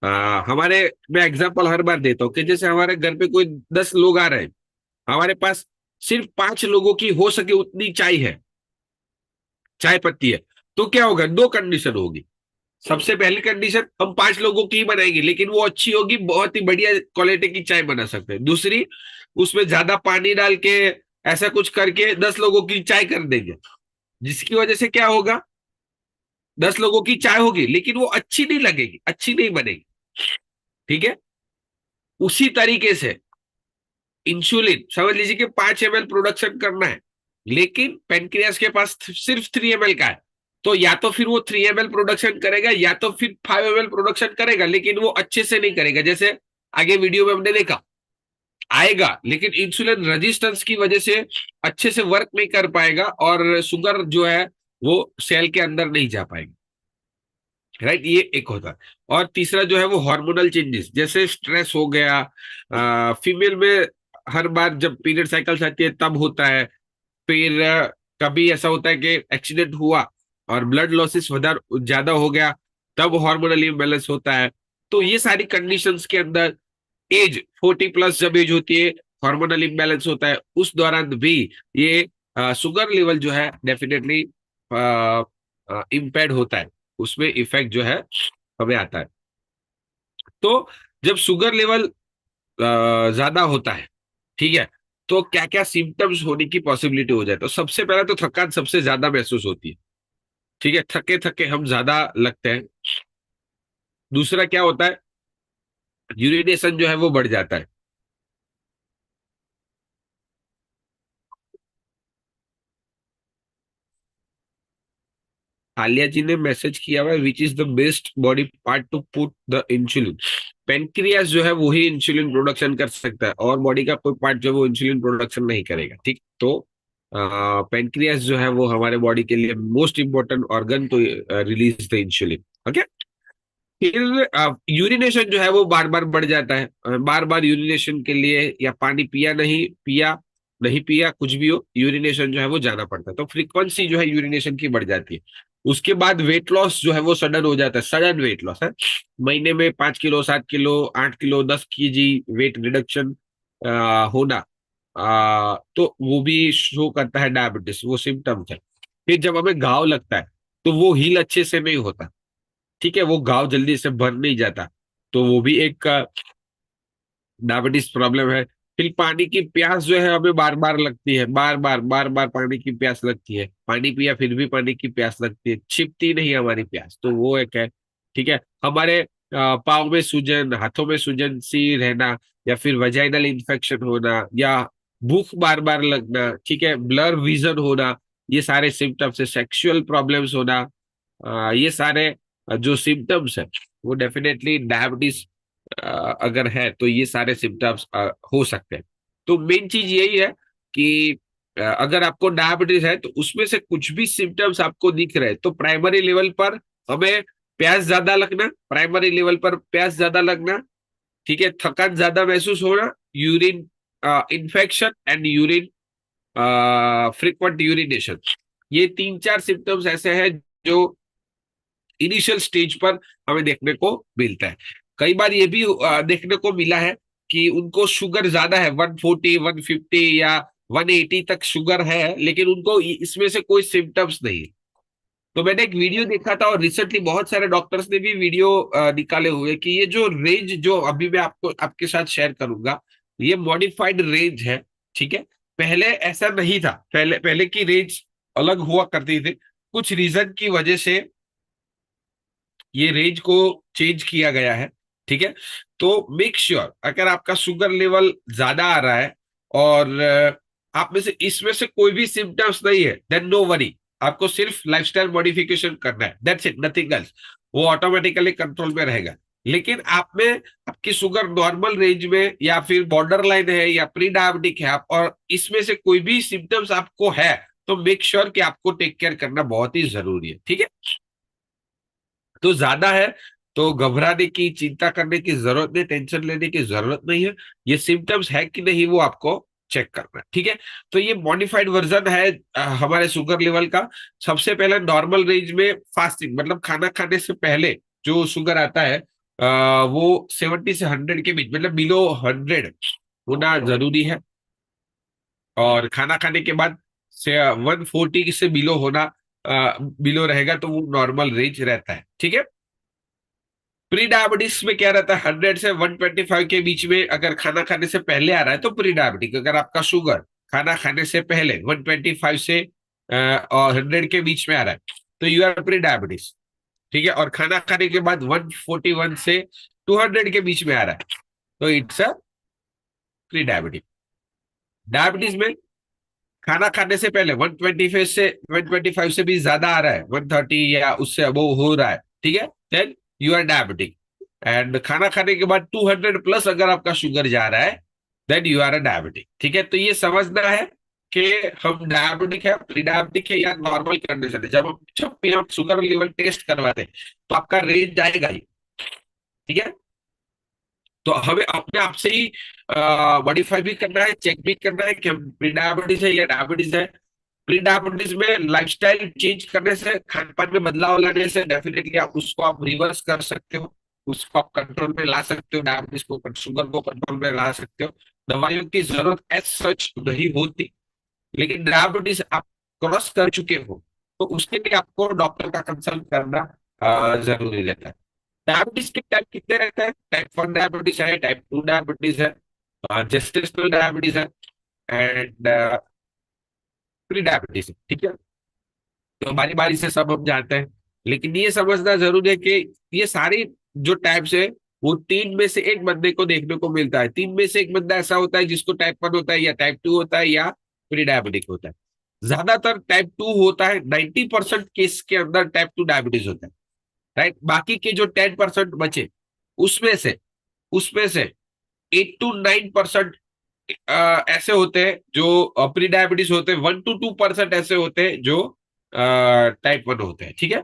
हमारे, मैं एग्जांपल हर बार देता हूँ कि जैसे हमारे घर पे कोई 10 लोग आ रहे हैं, हमारे पास सिर्फ 5 लोगों की हो सके उतनी चाय है, चाय पत्ती है, तो क्या होगा, 2 कंडीशन होगी। सबसे पहली कंडीशन, हम 5 लोगों की ही बनाएंगे, लेकिन वो अच्छी होगी, बहुत ही बढ़िया क्वालिटी की चाय बना सकते हैं। दूसरी, उसमें ज्यादा पानी डाल के ऐसा कुछ करके 10 लोगों की चाय कर देंगे, जिसकी वजह से क्या होगा, 10 लोगों की चाय होगी लेकिन वो अच्छी नहीं लगेगी, अच्छी नहीं बनेगी, ठीक है। उसी तरीके से इंसुलिन, समझ लीजिए कि 5 ml प्रोडक्शन करना है, लेकिन पेनक्रियास के पास सिर्फ 3 ml का है, तो या तो फिर वो 3 ml प्रोडक्शन करेगा, या तो फिर 5 ml प्रोडक्शन करेगा, लेकिन वो अच्छे से नहीं करेगा। जैसे आगे वीडियो में हमने देखा आएगा, लेकिन इंसुलिन रेजिस्टेंस की वजह से अच्छे से वर्क नहीं कर पाएगा और शुगर जो है वो सेल के अंदर नहीं जा पाएगी। राइट, ये एक होता है। और तीसरा जो है वो हार्मोनल चेंजेस, जैसे स्ट्रेस हो गया, फीमेल में हर बार जब पीरियड साइकिल्स आती है तब होता है। फिर कभी ऐसा होता है कि एक्सीडेंट हुआ और ब्लड लॉसेस ज्यादा हो गया, तब हार्मोनल इम्बैलेंस होता है। तो ये सारी कंडीशंस के अंदर एज 40+ जब एज होती है, हार्मोनल इम्बैलेंस होता है, उस दौरान भी ये शुगर लेवल जो है डेफिनेटली इम्पेयर्ड होता है, उसमें इफेक्ट जो है हमें आता है। तो जब शुगर लेवल ज्यादा होता है, ठीक है, तो क्या क्या सिम्टम्स होने की पॉसिबिलिटी हो जाए, तो सबसे पहले तो थकान सबसे ज्यादा महसूस होती है। ठीक है, थके थके हम ज्यादा लगते हैं। दूसरा क्या होता है, यूरिनेशन जो है वो बढ़ जाता है। आलिया जी ने मैसेज किया हुआ है, which is the best body part two put the insulin. Pancreas जो है वही इंसुलिन प्रोडक्शन कर सकता है, और बॉडी का कोई पार्ट जो है वो इंसुलिन प्रोडक्शन नहीं करेगा। ठीक, तो पेनक्रियास जो है वो हमारे बॉडी के लिए मोस्ट इंपॉर्टेंट ऑर्गन तो रिलीज द इंसुलिन। ओके। फिर यूरिनेशन जो है वो बार बार बढ़ जाता है। बार बार यूरिनेशन के लिए, या पानी पिया नहीं पिया, नहीं पिया, कुछ भी हो, यूरिनेशन जो है वो जाना पड़ता है, तो फ्रीक्वेंसी जो है यूरिनेशन की बढ़ जाती है। उसके बाद वेट लॉस जो है वो सडन हो जाता है, सडन वेट लॉस है। महीने में 5 kilo, 7 kilo, 8 kilo, 10 kg weight reduction होना, तो वो भी शो करता है डायबिटीज, वो सिम्टम्स है। फिर जब हमें घाव लगता है तो वो हील अच्छे से नहीं होता। ठीक है, वो घाव जल्दी से भर नहीं जाता, तो वो भी एक डायबिटीज प्रॉब्लम है। फिर पानी की प्यास जो है हमें बार बार लगती है, बार बार पानी की प्यास लगती है, पानी पिया फिर भी पानी की प्यास लगती है, छिपती नहीं हमारी प्यास, तो वो एक है। ठीक है, हमारे पाँव में सूजन, हाथों में सूजन सी रहना, या फिर वजाइनल इन्फेक्शन होना, या भूख बार बार लगना, ठीक है, ब्लर विजन होना, ये सारे सिम्टम्स है। सेक्सुअल प्रॉब्लम्स होना, ये सारे जो सिम्टम्स है वो डेफिनेटली डायबिटीज अगर है तो ये सारे सिम्टम्स हो सकते हैं। तो मेन चीज यही है कि अगर आपको डायबिटीज है तो उसमें से कुछ भी सिम्टम्स आपको दिख रहे हैं, तो प्राइमरी लेवल पर हमें प्यास ज्यादा लगना, प्राइमरी लेवल पर प्यास ज्यादा लगना, ठीक है, थकान ज्यादा महसूस होना, urine infection and urine frequent urination, ये 3-4 सिम्टम्स ऐसे हैं जो इनिशियल स्टेज पर हमें देखने को मिलता है। कई बार ये भी देखने को मिला है कि उनको शुगर ज्यादा है, 140, 150 या 180 तक शुगर है, लेकिन उनको इसमें से कोई सिम्टम्स नहीं है। तो मैंने एक वीडियो देखा था, और रिसेंटली बहुत सारे डॉक्टर्स ने भी वीडियो निकाले हुए कि ये जो रेंज जो अभी मैं आपको आपके साथ शेयर करूंगा, ये मॉडिफाइड रेंज है। ठीक है, पहले ऐसा नहीं था, पहले पहले की रेंज अलग हुआ करती थी, कुछ रीजन की वजह से ये रेंज को चेंज किया गया है। ठीक है, तो मेक श्योर अगर आपका शुगर लेवल ज्यादा आ रहा है और आप में से इसमें से कोई भी सिम्टम्स नहीं है, देन नो वरी, आपको सिर्फ लाइफस्टाइल मॉडिफिकेशन करना है, दैट्स इट, नथिंग एल्स। वो ऑटोमेटिकली कंट्रोल में रहेगा। लेकिन आप में आपकी शुगर नॉर्मल रेंज में या फिर बॉर्डर लाइन है या प्री डायबिटिक है आप, और इसमें से कोई भी सिम्टम्स आपको है, तो मेक श्योर कि आपको टेक केयर करना बहुत ही जरूरी है। ठीक है, तो ज्यादा है तो घबराने की, चिंता करने की जरूरत नहीं, टेंशन लेने की जरूरत नहीं है। ये सिम्टम्स है कि नहीं वो आपको चेक करना है। ठीक है, तो ये मॉडिफाइड वर्जन है हमारे शुगर लेवल का। सबसे पहले नॉर्मल रेंज में फास्टिंग, मतलब खाना खाने से पहले जो शुगर आता है वो 70 से 100 के बीच, मतलब बिलो 100 होना जरूरी है। और खाना खाने के बाद से 140 से बिलो होना, बिलो रहेगा तो वो नॉर्मल रेंज रहता है। ठीक है, प्री डायबिटीज में क्या रहता है, 100 से 125 के बीच में अगर खाना खाने से पहले आ रहा है तो प्री डायबिटिक। अगर आपका शुगर खाना खाने से पहले 125 से और 100 के बीच में आ रहा है तो यू आर प्री डायबिटीज। ठीक है, और खाना खाने के बाद 141 से 200 के बीच में आ रहा है तो it's a pre diabetic. Diabetes में खाना खाने से पहले 125 से भी ज्यादा आ रहा है, 130 या उससे अबव हो रहा है, ठीक है, then you are diabetic. And खाना खाने के बाद 200 प्लस अगर आपका शुगर जा रहा है, then you are a diabetic. ठीक है, तो ये समझना है कि हम डायबिटिक है, प्री डायबिटिक है या नॉर्मल कंडीशन है। जब भी हम शुगर लेवल टेस्ट करवाते हैं तो आपका रेंज आएगा ही। ठीक है, तो हमें अपने आप से ही मॉडिफाई भी करना है, चेक भी करना है कि हम प्री डायबिटीज है या डायबिटीज है। प्री डायबिटीज में लाइफस्टाइल चेंज करने से, खान पान में बदलाव लाने से डेफिनेटली आप रिवर्स कर सकते हो, उसको आप कंट्रोल में ला सकते हो, डायबिटीज को, शुगर को कंट्रोल में ला सकते हो। दवाइयों की जरूरत एज सच नहीं होती, लेकिन डायबिटीज आप क्रॉस कर चुके हो तो उसके लिए आपको डॉक्टर का कंसल्ट करना जरूरी रहता है। डायबिटीज के टाइप कितने रहते हैं? टाइप 1 डायबिटीज है, टाइप 2 डायबिटीज है, जेस्टेशनल डायबिटीज है, एंड प्री डायबिटीज है। ठीक है, तो बारी बारी से सब हम जानते हैं, लेकिन ये समझना जरूरी है कि ये सारी जो टाइप्स है वो 3 में से 1 बंदे को देखने को मिलता है। 3 में से 1 बंदा ऐसा होता है जिसको टाइप 1 होता है, या टाइप 2 होता है, या प्री डायबिटिक होता है। ज्यादातर टाइप 2 होता है, 90% केस के अंदर टाइप 2 डायबिटीज होता है। राइट, बाकी के जो 10% बचे, उसमें से उसमें से 8 to 9% ऐसे होते हैं जो प्री डायबिटीज होते हैं, 1 to 2% ऐसे होते हैं जो टाइप 1 होते हैं। ठीक है,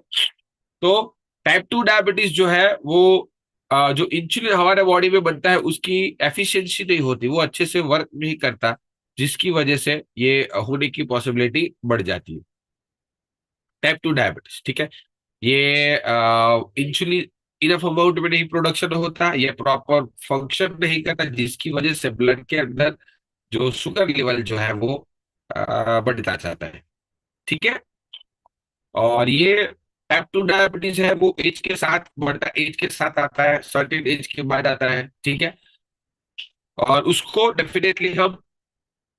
तो टाइप 2 डायबिटीज जो है वो जो इंसुलिन हमारे बॉडी में बनता है उसकी एफिशिएंसी नहीं होती, वो अच्छे से वर्क नहीं करता, जिसकी वजह से ये होने की पॉसिबिलिटी बढ़ जाती है, टाइप 2 डायबिटीज। ठीक है, ये इंसुलिन इनफ अमाउंट में नहीं प्रोडक्शन होता, ये प्रॉपर फंक्शन नहीं करता, जिसकी वजह से ब्लड के अंदर जो शुगर लेवल जो है वो बढ़ता जाता है। ठीक है, और ये टाइप 2 डायबिटीज है वो एज के साथ बढ़ता है, एज के साथ आता है, सर्टेन एज के बाद आता है। ठीक है, और उसको डेफिनेटली हम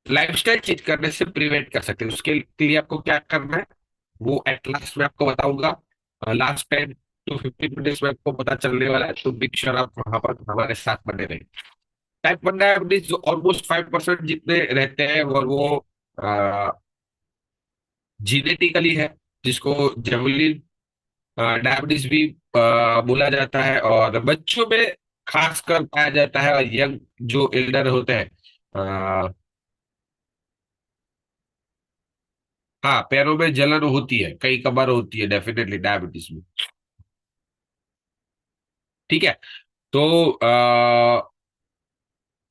लाइफस्टाइल चेंज करने से प्रिवेंट कर सकते हैं। उसके लिए आपको क्या करना है वो एट लास्ट में आपको बताऊंगा। लास्ट 10 to 15 मिनट्स में आपको पता चलने वाला है, तो बिग श्योर आप वहां पर हमारे साथ बने रहे। टाइप 1 डायबिटीज जो ऑलमोस्ट 5% जितने रहते हैं, और वो जीनेटिकली है, जिसको जेवलिन डायबिटीज भी बोला जाता है, और बच्चों में खासकर पाया जाता है, और यंग जो एल्डर होते हैं, अ, हाँ, पैरों में जलन होती है, कई कबार होती है डेफिनेटली डायबिटीज में। ठीक है, तो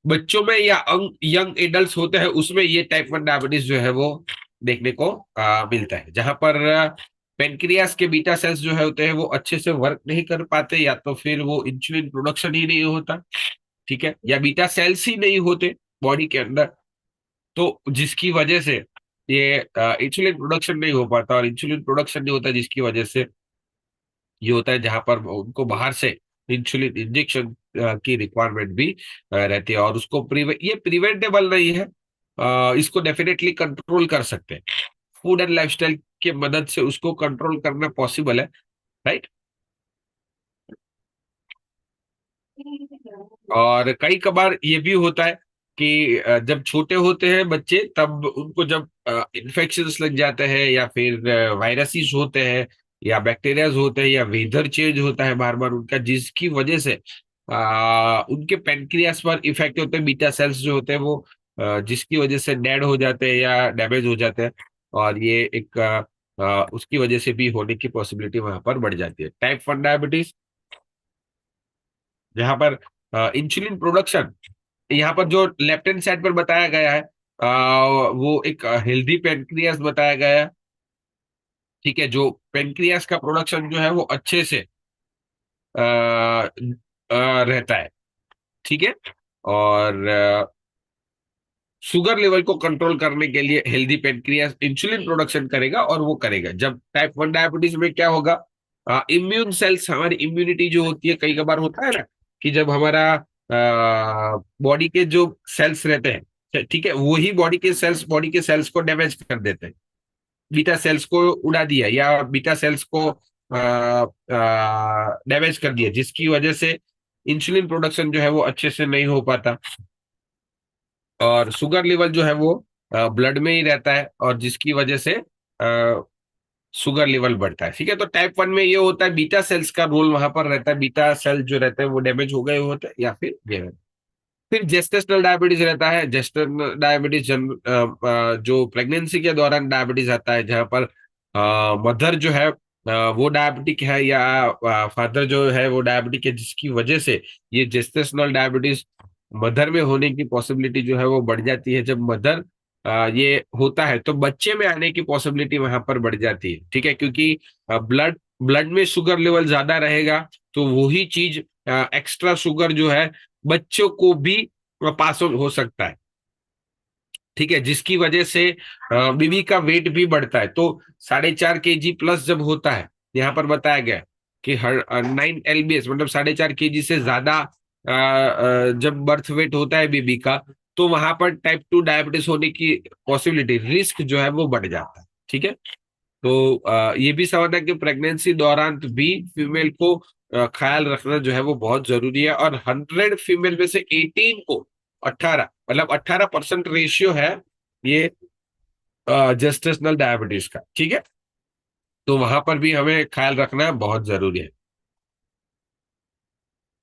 बच्चों में या यंग एडल्ट होते हैं उसमें ये टाइप 1 डायबिटीज जो है वो देखने को मिलता है, जहां पर पेनक्रियास के बीटा सेल्स जो है होते हैं वो अच्छे से वर्क नहीं कर पाते, या तो फिर वो इंसुलिन प्रोडक्शन ही नहीं होता। ठीक है, या बीटा सेल्स ही नहीं होते बॉडी के अंदर, तो जिसकी वजह से ये इंसुलिन प्रोडक्शन नहीं हो पाता, और इंसुलिन प्रोडक्शन नहीं होता जिसकी वजह से ये होता है, जहां पर उनको बाहर से इंसुलिन इंजेक्शन की रिक्वायरमेंट भी रहती है, और उसको ये प्रिवेंटेबल नहीं है। इसको डेफिनेटली कंट्रोल कर सकते हैं, फूड एंड लाइफस्टाइल के मदद से उसको कंट्रोल करना पॉसिबल है। राइट, और कई कबार ये भी होता है कि जब छोटे होते हैं बच्चे, तब उनको जब इन्फेक्शंस लग जाते हैं, या फिर वायरसेस होते हैं, या बैक्टीरियाज होते हैं, या वेदर चेंज होता है बार बार उनका, जिसकी वजह से उनके पेनक्रियास पर इफेक्ट होते हैं, बीटा सेल्स जो होते हैं वो जिसकी वजह से डेड हो जाते हैं या डैमेज हो जाते हैं, और ये एक उसकी वजह से भी होने की पॉसिबिलिटी वहां पर बढ़ जाती है। टाइप 1 डायबिटीज जहां पर इंसुलिन प्रोडक्शन, यहाँ पर जो लेफ्ट हैंड साइड पर बताया गया है, वो एक हेल्दी पेनक्रियास बताया गया है। ठीक है, जो पेनक्रियास का प्रोडक्शन जो है वो अच्छे से रहता है। ठीक है, और शुगर लेवल को कंट्रोल करने के लिए हेल्दी पेनक्रियास इंसुलिन प्रोडक्शन करेगा, और वो करेगा। जब टाइप 1 डायबिटीज में क्या होगा, इम्यून सेल्स, हमारी इम्यूनिटी जो होती है, कई बार होता है ना कि जब हमारा बॉडी के जो सेल्स रहते हैं, ठीक है, वही बॉडी के सेल्स को डैमेज कर देते हैं, बीटा सेल्स को उड़ा दिया, या बीटा सेल्स को डैमेज कर दिया, जिसकी वजह से इंसुलिन प्रोडक्शन जो है वो अच्छे से नहीं हो पाता, और शुगर लेवल जो है वो ब्लड में ही रहता है, और जिसकी वजह से शुगर लेवल बढ़ता है। ठीक है, तो टाइप 1 में ये होता है, बीटा सेल्स का रोल वहां पर रहता है, बीटा सेल जो रहते हैं वो डैमेज हो गए होते हैं, या फिर ये है। फिर जेस्टेशनल डायबिटीज रहता है। जेस्टेशनल डायबिटीज जो प्रेगनेंसी के दौरान डायबिटीज आता है, जहाँ पर मदर जो है वो डायबिटिक है, या फादर जो है वो डायबिटिक है, जिसकी वजह से ये जेस्टेशनल डायबिटीज मदर में होने की पॉसिबिलिटी जो है वो बढ़ जाती है। जब मदर ये होता है तो बच्चे में आने की पॉसिबिलिटी वहां पर बढ़ जाती है, ठीक है, क्योंकि ब्लड ब्लड में शुगर लेवल ज्यादा रहेगा, तो वही चीज एक्स्ट्रा शुगर जो है बच्चों को भी पास हो सकता है, ठीक है, जिसकी वजह से बीबी का वेट भी बढ़ता है। तो 4.5 kg प्लस जब होता है, यहाँ पर बताया गया है कि हर 9 lbs, मतलब 4.5 kg से ज्यादा जब बर्थ वेट होता है बीबी का, तो वहां पर टाइप 2 डायबिटीज होने की पॉसिबिलिटी, रिस्क जो है वो बढ़ जाता है, ठीक है। तो ये भी समझना कि प्रेगनेंसी दौरान भी फीमेल को ख्याल रखना जो है वो बहुत जरूरी है। और 100 फीमेल में से 18 को 18, मतलब 18% रेशियो है ये जेस्टेशनल डायबिटीज का, ठीक है। तो वहां पर भी हमें ख्याल रखना बहुत जरूरी है।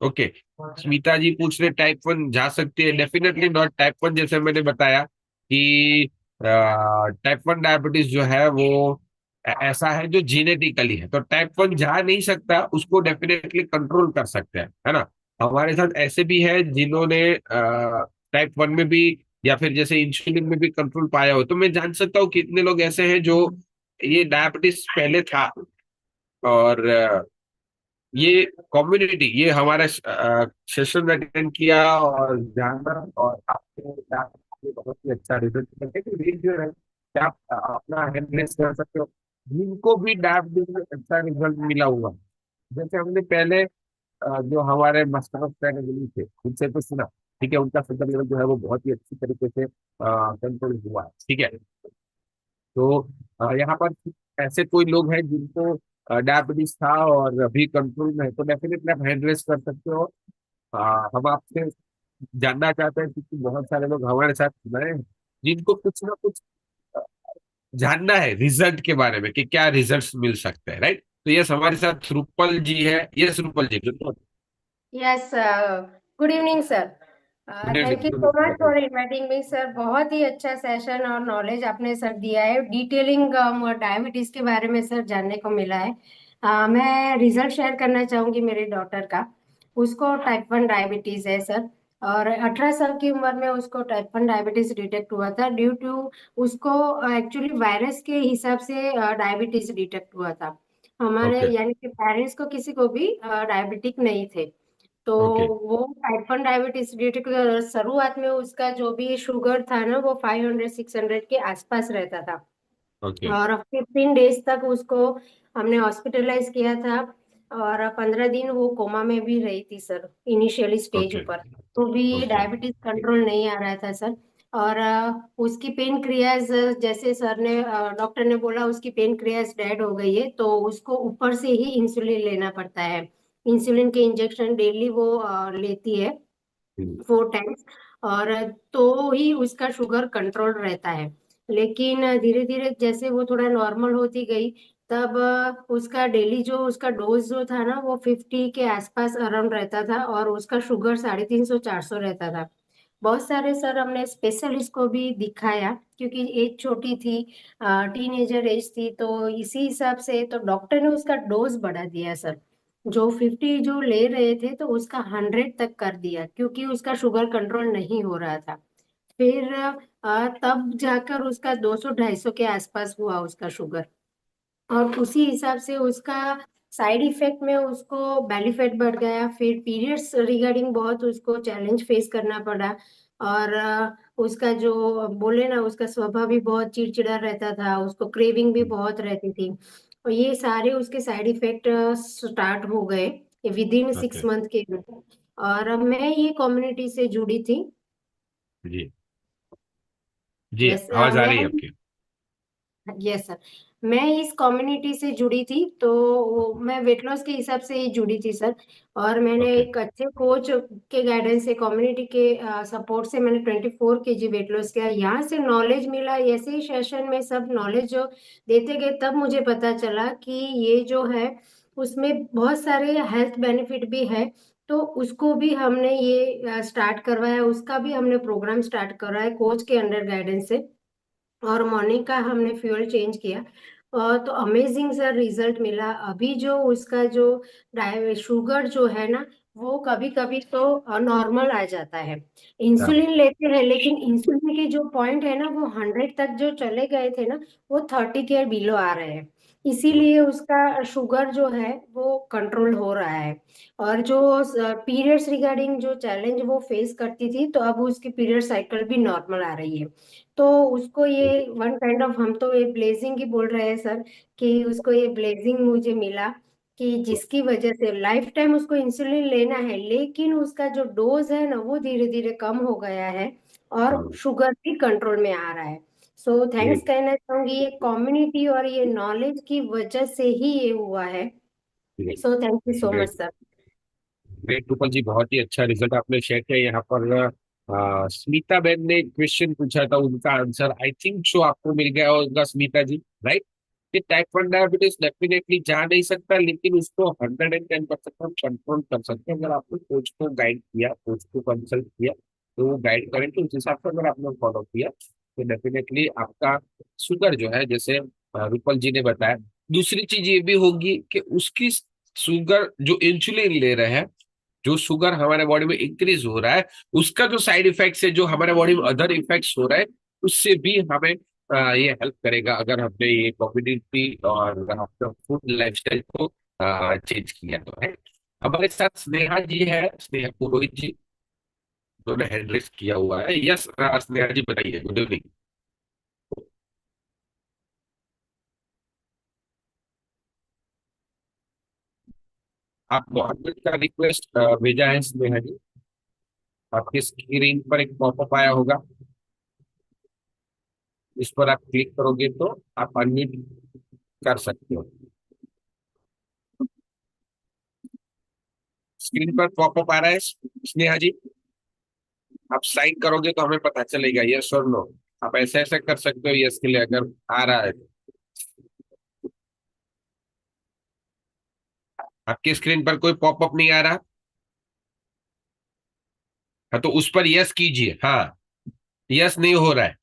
ओके। स्मिता जी पूछ रहे टाइप 1 जा सकती है? Definitely not. टाइप 1 जैसे मैंने बताया कि टाइप 1 डायबिटीज जो है वो ऐसा है जो जीनेटिकली है, तो टाइप 1 जा नहीं सकता, उसको डेफिनेटली कंट्रोल कर सकते हैं, है ना। हमारे साथ ऐसे भी है जिन्होंने टाइप 1 में भी, या फिर जैसे इंसुलिन में भी कंट्रोल पाया हो। तो मैं जान सकता हूँ कितने लोग ऐसे हैं जो ये डायबिटीज पहले था, और ये कम्युनिटी, ये हमारा सेशन अटेंड किया और जाना, और आपको बहुत ही अच्छा रिजल्ट करके कि ये जो है कि आप अपना हेल्थ कर सकते हो, जिनको भी डायबिटीज में अच्छा रिजल्ट मिला हुआ। जैसे हमने पहले जो हमारे मास्टर ऑफ पैरागनी थे उनसे तो सुना, ठीक है, उनका शुगर लेवल जो है वो बहुत ही अच्छी तरीके से कंट्रोल हुआ है, ठीक है। तो यहाँ पर ऐसे कोई लोग हैं जिनको डायबिटीज था और अभी कंट्रोल में है, तो डेफिनेटली आप हेड रेस्ट कर सकते हो। हम आपसे जानना चाहते हैं, क्योंकि बहुत सारे लोग हमारे साथ नए हैं जिनको कुछ ना कुछ अ, जानना है रिजल्ट के बारे में, कि क्या रिजल्ट्स मिल सकते हैं, राइट। तो यस, हमारे साथ रूपल जी है। Yes Rupal ji, good Yes, good evening, sir. Thank you so much for evening. inviting me, sir. बहुत ही अच्छा सेशन और नॉलेज आपने सर दिया है। डिटेलिंग डायबिटीज के बारे में सर जानने को मिला है। मैं रिजल्ट शेयर करना चाहूंगी मेरी डॉटर का। उसको टाइप 1 डायबिटीज है सर। और 18 साल की उम्र में उसको टाइप 1 डायबिटीज डिटेक्ट हुआ था, ड्यू टू उसको एक्चुअली वायरस के हिसाब से डायबिटीज डिटेक्ट हुआ था। हमारे ओके। यानी कि पेरेंट्स को किसी को भी डायबिटिक नहीं थे। तो ओके। वो टाइप 1 डायबिटीज शुरुआत में उसका जो भी शुगर था ना वो 500-600 के आसपास रहता था। ओके। और 15 डेज तक उसको हमने हॉस्पिटलाइज किया था। और 15 दिन वो कोमा में भी रही थी सर, इनिशियली स्टेज ओके। ऊपर। तो भी ओके। डायबिटीज कंट्रोल नहीं आ रहा था सर। और उसकी पेन क्रियाज, जैसे सर ने डॉक्टर ने बोला उसकी पेन क्रियाज डेड हो गई है, तो उसको ऊपर से ही इंसुलिन लेना पड़ता है। इंसुलिन के इंजेक्शन डेली वो लेती है 4 टाइम्स। और तो ही उसका शुगर कंट्रोल रहता है। लेकिन धीरे धीरे जैसे वो थोड़ा नॉर्मल होती गई, तब उसका डेली जो उसका डोज जो था ना वो 50 के आसपास अराउंड रहता था, और उसका शुगर 350-400 रहता था। बहुत सारे सर हमने स्पेशलिस्ट को भी दिखाया, क्योंकि एज छोटी थी, टीनेजर एज थी, तो इसी हिसाब से तो डॉक्टर ने उसका डोज बढ़ा दिया सर। जो 50 जो ले रहे थे तो उसका 100 तक कर दिया, क्योंकि उसका शुगर कंट्रोल नहीं हो रहा था। फिर तब जाकर उसका 200-250 के आसपास हुआ उसका शुगर। और उसी हिसाब से उसका साइड इफेक्ट में उसको बेली फैट बढ़ गया, फिर पीरियड्स रिगार्डिंग बहुत उसको चैलेंज फेस करना पड़ा। और उसका जो बोले ना, उसका स्वभाव भी बहुत चिड़चिड़ा रहता था, उसको क्रेविंग भी बहुत रहती थी। और ये सारे उसके साइड इफेक्ट स्टार्ट हो गए विद इन ओके। 6 मंथ के अंदर। और मैं ये कम्युनिटी से जुड़ी थी। जी। जी, यस, आवाज आ मैं रही है आपकी। Yes sir. मैं इस कम्युनिटी से जुड़ी थी, तो मैं वेट लॉस के हिसाब से ही जुड़ी थी सर। और मैंने ओके। एक अच्छे कोच के गाइडेंस से, कम्युनिटी के सपोर्ट से मैंने 24 kg वेट लॉस किया। यहाँ से नॉलेज मिला, ऐसे ही सेशन में सब नॉलेज जो देते गए, तब मुझे पता चला कि ये जो है उसमें बहुत सारे हेल्थ बेनिफिट भी है। तो उसको भी हमने ये स्टार्ट करवाया, उसका भी हमने प्रोग्राम स्टार्ट करवाया कोच के अंडर गाइडेंस से। और मॉर्निंग का हमने फ्यूल चेंज किया। तो अमेजिंग सर रिजल्ट मिला। अभी जो उसका जो शुगर जो है ना, वो कभी कभी तो नॉर्मल आ जाता है। हाँ, इंसुलिन लेते हैं, लेकिन इंसुलिन के जो पॉइंट है ना, वो 100 तक जो चले गए थे ना, वो 30 के बिलो आ रहे हैं। इसीलिए उसका शुगर जो है वो कंट्रोल हो रहा है। और जो पीरियड्स रिगार्डिंग जो चैलेंज वो फेस करती थी, तो अब उसकी पीरियड साइकिल भी नॉर्मल आ रही है। तो उसको ये वन काइंड ऑफ, हम तो ये ब्लेजिंग ही बोल रहे हैं सर, कि उसको ये ब्लेजिंग मुझे मिला, कि जिसकी वजह से लाइफ टाइम उसको इंसुलिन लेना है, लेकिन उसका जो डोज है ना, वो धीरे धीरे कम हो गया है और हाँ, शुगर भी कंट्रोल में आ रहा है। सो थैंक्स ग्रेट, कहना चाहूंगी, ये कम्युनिटी और ये नॉलेज की वजह से ही ये हुआ है। Great, so thank you so much great, sir. Great Rupal ji, बहुत ही अच्छा रिजल्ट आपने शेयर किया। यहाँ पर स्मिता बेन ने क्वेश्चन पूछा था, उनका आंसर आई थिंक शो आपको मिल गया होगा, स्मिता जी, राइट? कि टाइप 1 डायबिटीज डेफिनेटली जा नहीं सकता, लेकिन उसको 110% हम कंट्रोल कर सकते हैं अगर आपने कोच को गाइड किया, कोच को कंसल्ट किया, तो वो गाइड करें तो उस हिसाब से अगर आपने फॉलो किया तो डेफिनेटली आपका शुगर जो है, जैसे रूपल जी ने बताया। दूसरी चीज ये भी होगी कि उसकी शुगर जो इंसुलिन ले रहे हैं, जो शुगर हमारे बॉडी में इंक्रीज हो रहा है, उसका जो साइड इफेक्ट्स है, जो हमारे बॉडी में अदर इफेक्ट्स हो रहा है, उससे भी हमें ये हेल्प करेगा अगर हमने ये कम्युनिटी और अपना फूड लाइफस्टाइल को चेंज किया तो है। हमारे साथ स्नेहा जी है, स्नेहा पुरोहित जी, उन्होंने हैंड रेस किया हुआ है। यस स्नेहा जी, बताइए, गुड इवनिंग। आपको अनम्यूट का रिक्वेस्ट भेजा है स्नेहा जी। आपकी स्क्रीन पर एक पॉपअप आया होगा, इस पर आप क्लिक करोगे तो आप अनम्यूट कर सकते हो। स्क्रीन पर पॉपअप आ रहा है स्नेहा जी, आप साइन करोगे तो हमें पता चलेगा यस और नो। आप ऐसे ऐसे कर सकते हो यस के लिए, अगर आ रहा है तो। आपकी स्क्रीन पर कोई पॉपअप नहीं आ रहा? हाँ, तो उस पर यस कीजिए। हाँ, यस नहीं हो रहा है?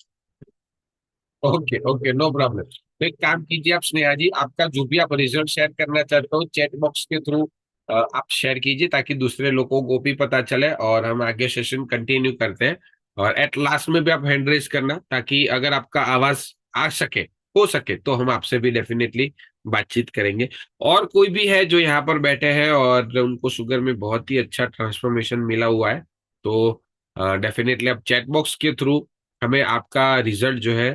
Okay, okay, no problem. तो एक काम कीजिए आप स्नेहा जी, आपका जो भी आप रिजल्ट शेयर करना चाहते हो चैट बॉक्स के थ्रू आप शेयर कीजिए, ताकि दूसरे लोगों को भी पता चले और हम आगे सेशन कंटिन्यू करते हैं। और एट लास्ट में भी आप हैंड रेज करना, ताकि अगर आपका आवाज आ सके, हो सके, तो हम आपसे भी डेफिनेटली बातचीत करेंगे। और कोई भी है जो यहाँ पर बैठे हैं और उनको शुगर में बहुत ही अच्छा ट्रांसफॉर्मेशन मिला हुआ है, तो डेफिनेटली आप चैट बॉक्स के थ्रू हमें आपका रिजल्ट जो है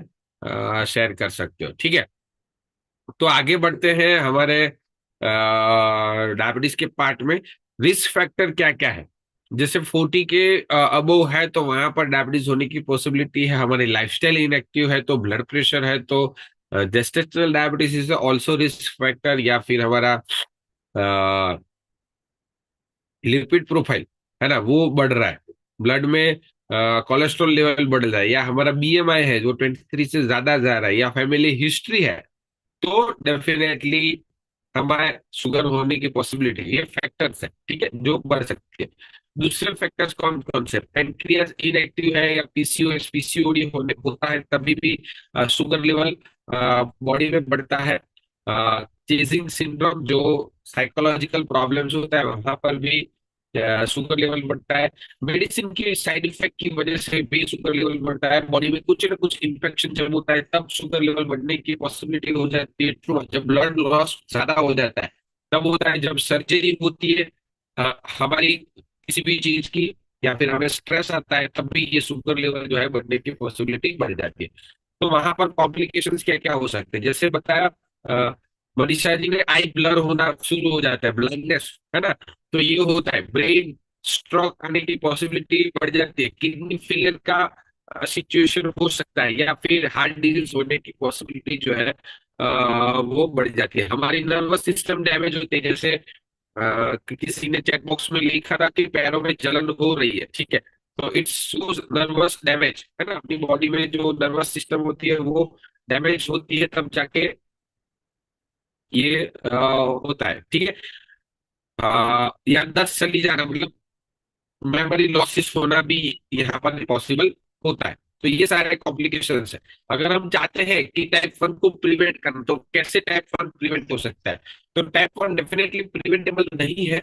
शेयर कर सकते हो, ठीक है? तो आगे बढ़ते हैं हमारे डायबिटीज के पार्ट में। रिस्क फैक्टर क्या क्या है? जैसे 40 के अबोव है तो वहां पर डायबिटीज होने की पॉसिबिलिटी है। हमारी लाइफस्टाइल इनएक्टिव है तो ब्लड प्रेशर है तो gestational diabetes is also risk factor, या फिर हमारा लिपिड प्रोफाइल है ना, वो बढ़ रहा है, ब्लड में कोलेस्ट्रॉल लेवल बढ़ रहा है, या हमारा बीएमआई है जो 23 से ज्यादा जा रहा है, या फैमिली हिस्ट्री है, तो डेफिनेटली हमारे शुगर होने की पॉसिबिलिटी, ये फैक्टर्स है, ठीक है, जो बढ़ सकती है। दूसरे फैक्टर्स कौन कौन से? पेनक्रियास इनएक्टिव है या पीसीओएस पीसीओडी होने होता है तभी भी शुगर लेवल बॉडी में बढ़ता है। चेजिंग सिंड्रोम जो साइकोलॉजिकल प्रॉब्लम्स होता है, वहां पर भी शुगर लेवल बढ़ता है। मेडिसिन की साइड इफेक्ट की वजह से भी शुगर लेवल बढ़ता है। बॉडी में कुछ ना कुछ इन्फेक्शन जब होता है तब शुगर लेवल बढ़ने की पॉसिबिलिटी हो जाती है। ट्रू, जब ब्लड लॉस ज्यादा हो जाता है तब होता है। जब सर्जरी होती है हमारी किसी भी चीज की, या फिर हमें स्ट्रेस आता है, तब भी ये शुगर लेवल जो है बढ़ने की पॉसिबिलिटी बढ़ जाती है। तो वहां पर कॉम्प्लिकेशंस क्या क्या हो सकते हैं, जैसे बताया मनीषा जी ने, आई ब्लर होना शुरू हो जाता है, ब्लाइंडनेस, है ना, तो ये होता है। ब्रेन स्ट्रोक आने की पॉसिबिलिटी बढ़ जाती है। किडनी फेलियर का सिचुएशन हो सकता है, या फिर हार्ट डिजीज होने की पॉसिबिलिटी जो है वो बढ़ जाती है। हमारी नर्वस सिस्टम डैमेज होती है, जैसे किसी ने चेक बॉक्स में लिखा था कि पैरों में जलन हो रही है, ठीक है, तो इट्स नर्वस डैमेज, है ना, अपनी बॉडी में जो नर्वस सिस्टम होती है वो डैमेज होती है, तब जाके ये होता है, ठीक है। याददाश्त चली जाना, मतलब मेमोरी लॉसेस होना भी यहाँ पर पॉसिबल होता है। तो ये सारे कॉम्प्लिकेशंस है। अगर हम चाहते हैं कि टाइप 1 को प्रिवेंट करना, तो कैसे टाइप 1 प्रिवेंट हो सकता है? तो टाइप 1 डेफिनेटली प्रिवेंटेबल नहीं है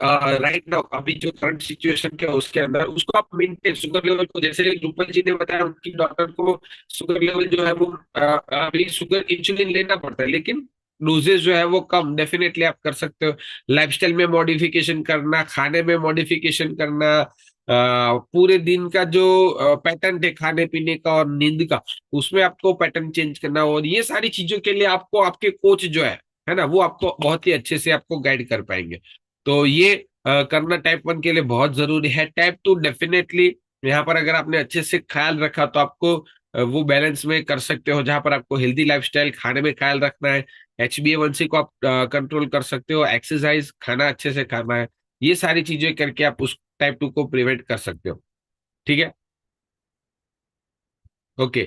राइट नाउ। अभी जो करंट सिचुएशन क्या है उसके अंदर उसको आप मेंटेन, शुगर लेवल को, जैसे रूपल जी ने बताया उनकी डॉक्टर को शुगर लेवल जो है वो अभी शुगर इंसुलिन लेना पड़ता है, लेकिन डोजेज जो है वो कम डेफिनेटली आप कर सकते हो। लाइफस्टाइल में मॉडिफिकेशन करना, खाने में मॉडिफिकेशन करना, पूरे दिन का जो पैटर्न है खाने पीने का और नींद का, उसमें आपको पैटर्न चेंज करना। और ये सारी चीजों के लिए आपको आपके कोच जो है ना, वो आपको बहुत ही अच्छे से आपको गाइड कर पाएंगे। तो ये करना टाइप 1 के लिए बहुत जरूरी है। टाइप 2 डेफिनेटली यहाँ पर अगर आपने अच्छे से ख्याल रखा तो आपको वो बैलेंस में कर सकते हो, जहां पर आपको हेल्दी लाइफस्टाइल खाने में ख्याल रखना है, HbA1c को आप कंट्रोल कर सकते हो, एक्सरसाइज, खाना अच्छे से खाना है। ये सारी चीजें करके आप उस टाइप 2 को प्रिवेंट कर सकते हो। ठीक है। ओके।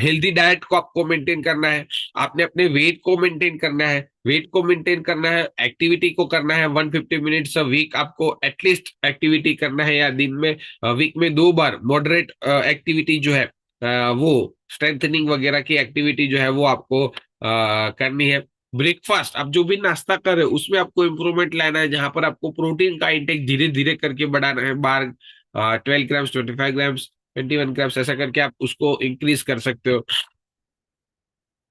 हेल्दी डाइट को आपको मेंटेन करना है। आपने अपने वेट को मेंटेन करना है, वेट को मेंटेन करना है, एक्टिविटी को करना है। 150 मिनट्स अ वीक आपको एटलीस्ट एक्टिविटी करना है, या दिन में वीक में 2 बार मॉडरेट एक्टिविटी जो है वो स्ट्रेंथनिंग वगैरह की एक्टिविटी जो है वो आपको करनी है। ब्रेकफास्ट, आप जो भी नाश्ता कर रहे हो उसमें आपको इम्प्रूवमेंट लाना है, जहां पर आपको प्रोटीन का इंटेक धीरे धीरे करके बढ़ाना है। बार 12 ग्राम्स, 25 ग्राम्स, 21 ग्राम्स, ऐसा करके आप उसको इंक्रीज कर सकते हो।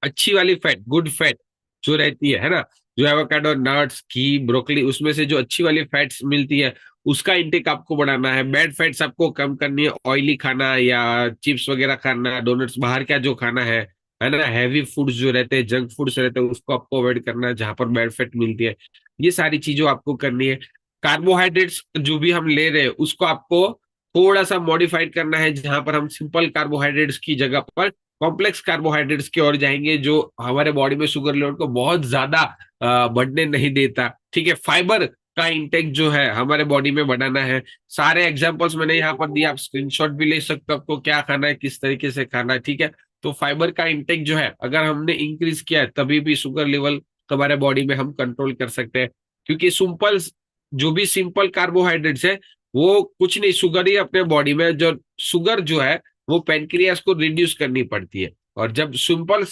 अच्छी वाली फैट, गुड फैट जो रहती है ना, जो एवोकाडो, नट्स, घी, ब्रोकली, उसमें से जो अच्छी वाली फैट्स मिलती है उसका इंटेक आपको बढ़ाना है। बैड फैट्स आपको कम करनी है, ऑयली खाना या चिप्स वगैरह खाना, डोनट्स, बाहर का जो खाना है ना, हैवी फूड्स जो रहते हैं, जंक फूड्स रहते हैं, उसको आपको अवॉइड करना है जहां पर बैड फैट मिलती है। ये सारी चीजों आपको करनी है। कार्बोहाइड्रेट्स जो भी हम ले रहे हैं उसको आपको थोड़ा सा मॉडिफाइड करना है, जहां पर हम सिंपल कार्बोहाइड्रेट्स की जगह पर कॉम्प्लेक्स कार्बोहाइड्रेट्स की ओर जाएंगे, जो हमारे बॉडी में शुगर लेवल को बहुत ज्यादा बढ़ने नहीं देता। ठीक है। फाइबर का इंटेक जो है हमारे बॉडी में बढ़ाना है। सारे एग्जांपल्स मैंने यहाँ पर दिया, आप स्क्रीनशॉट भी ले सकते हो, आपको क्या खाना है, किस तरीके से खाना है। ठीक है। तो फाइबर का इंटेक जो है अगर हमने इंक्रीज किया है तभी भी शुगर लेवल हमारे बॉडी में हम कंट्रोल कर सकते हैं। क्योंकि सिंपल, जो भी सिंपल कार्बोहाइड्रेट्स है वो कुछ नहीं, शुगर ही अपने बॉडी में, जो शुगर जो है वो पेनक्रियास को रिड्यूस करनी पड़ती है। और जब सिंपल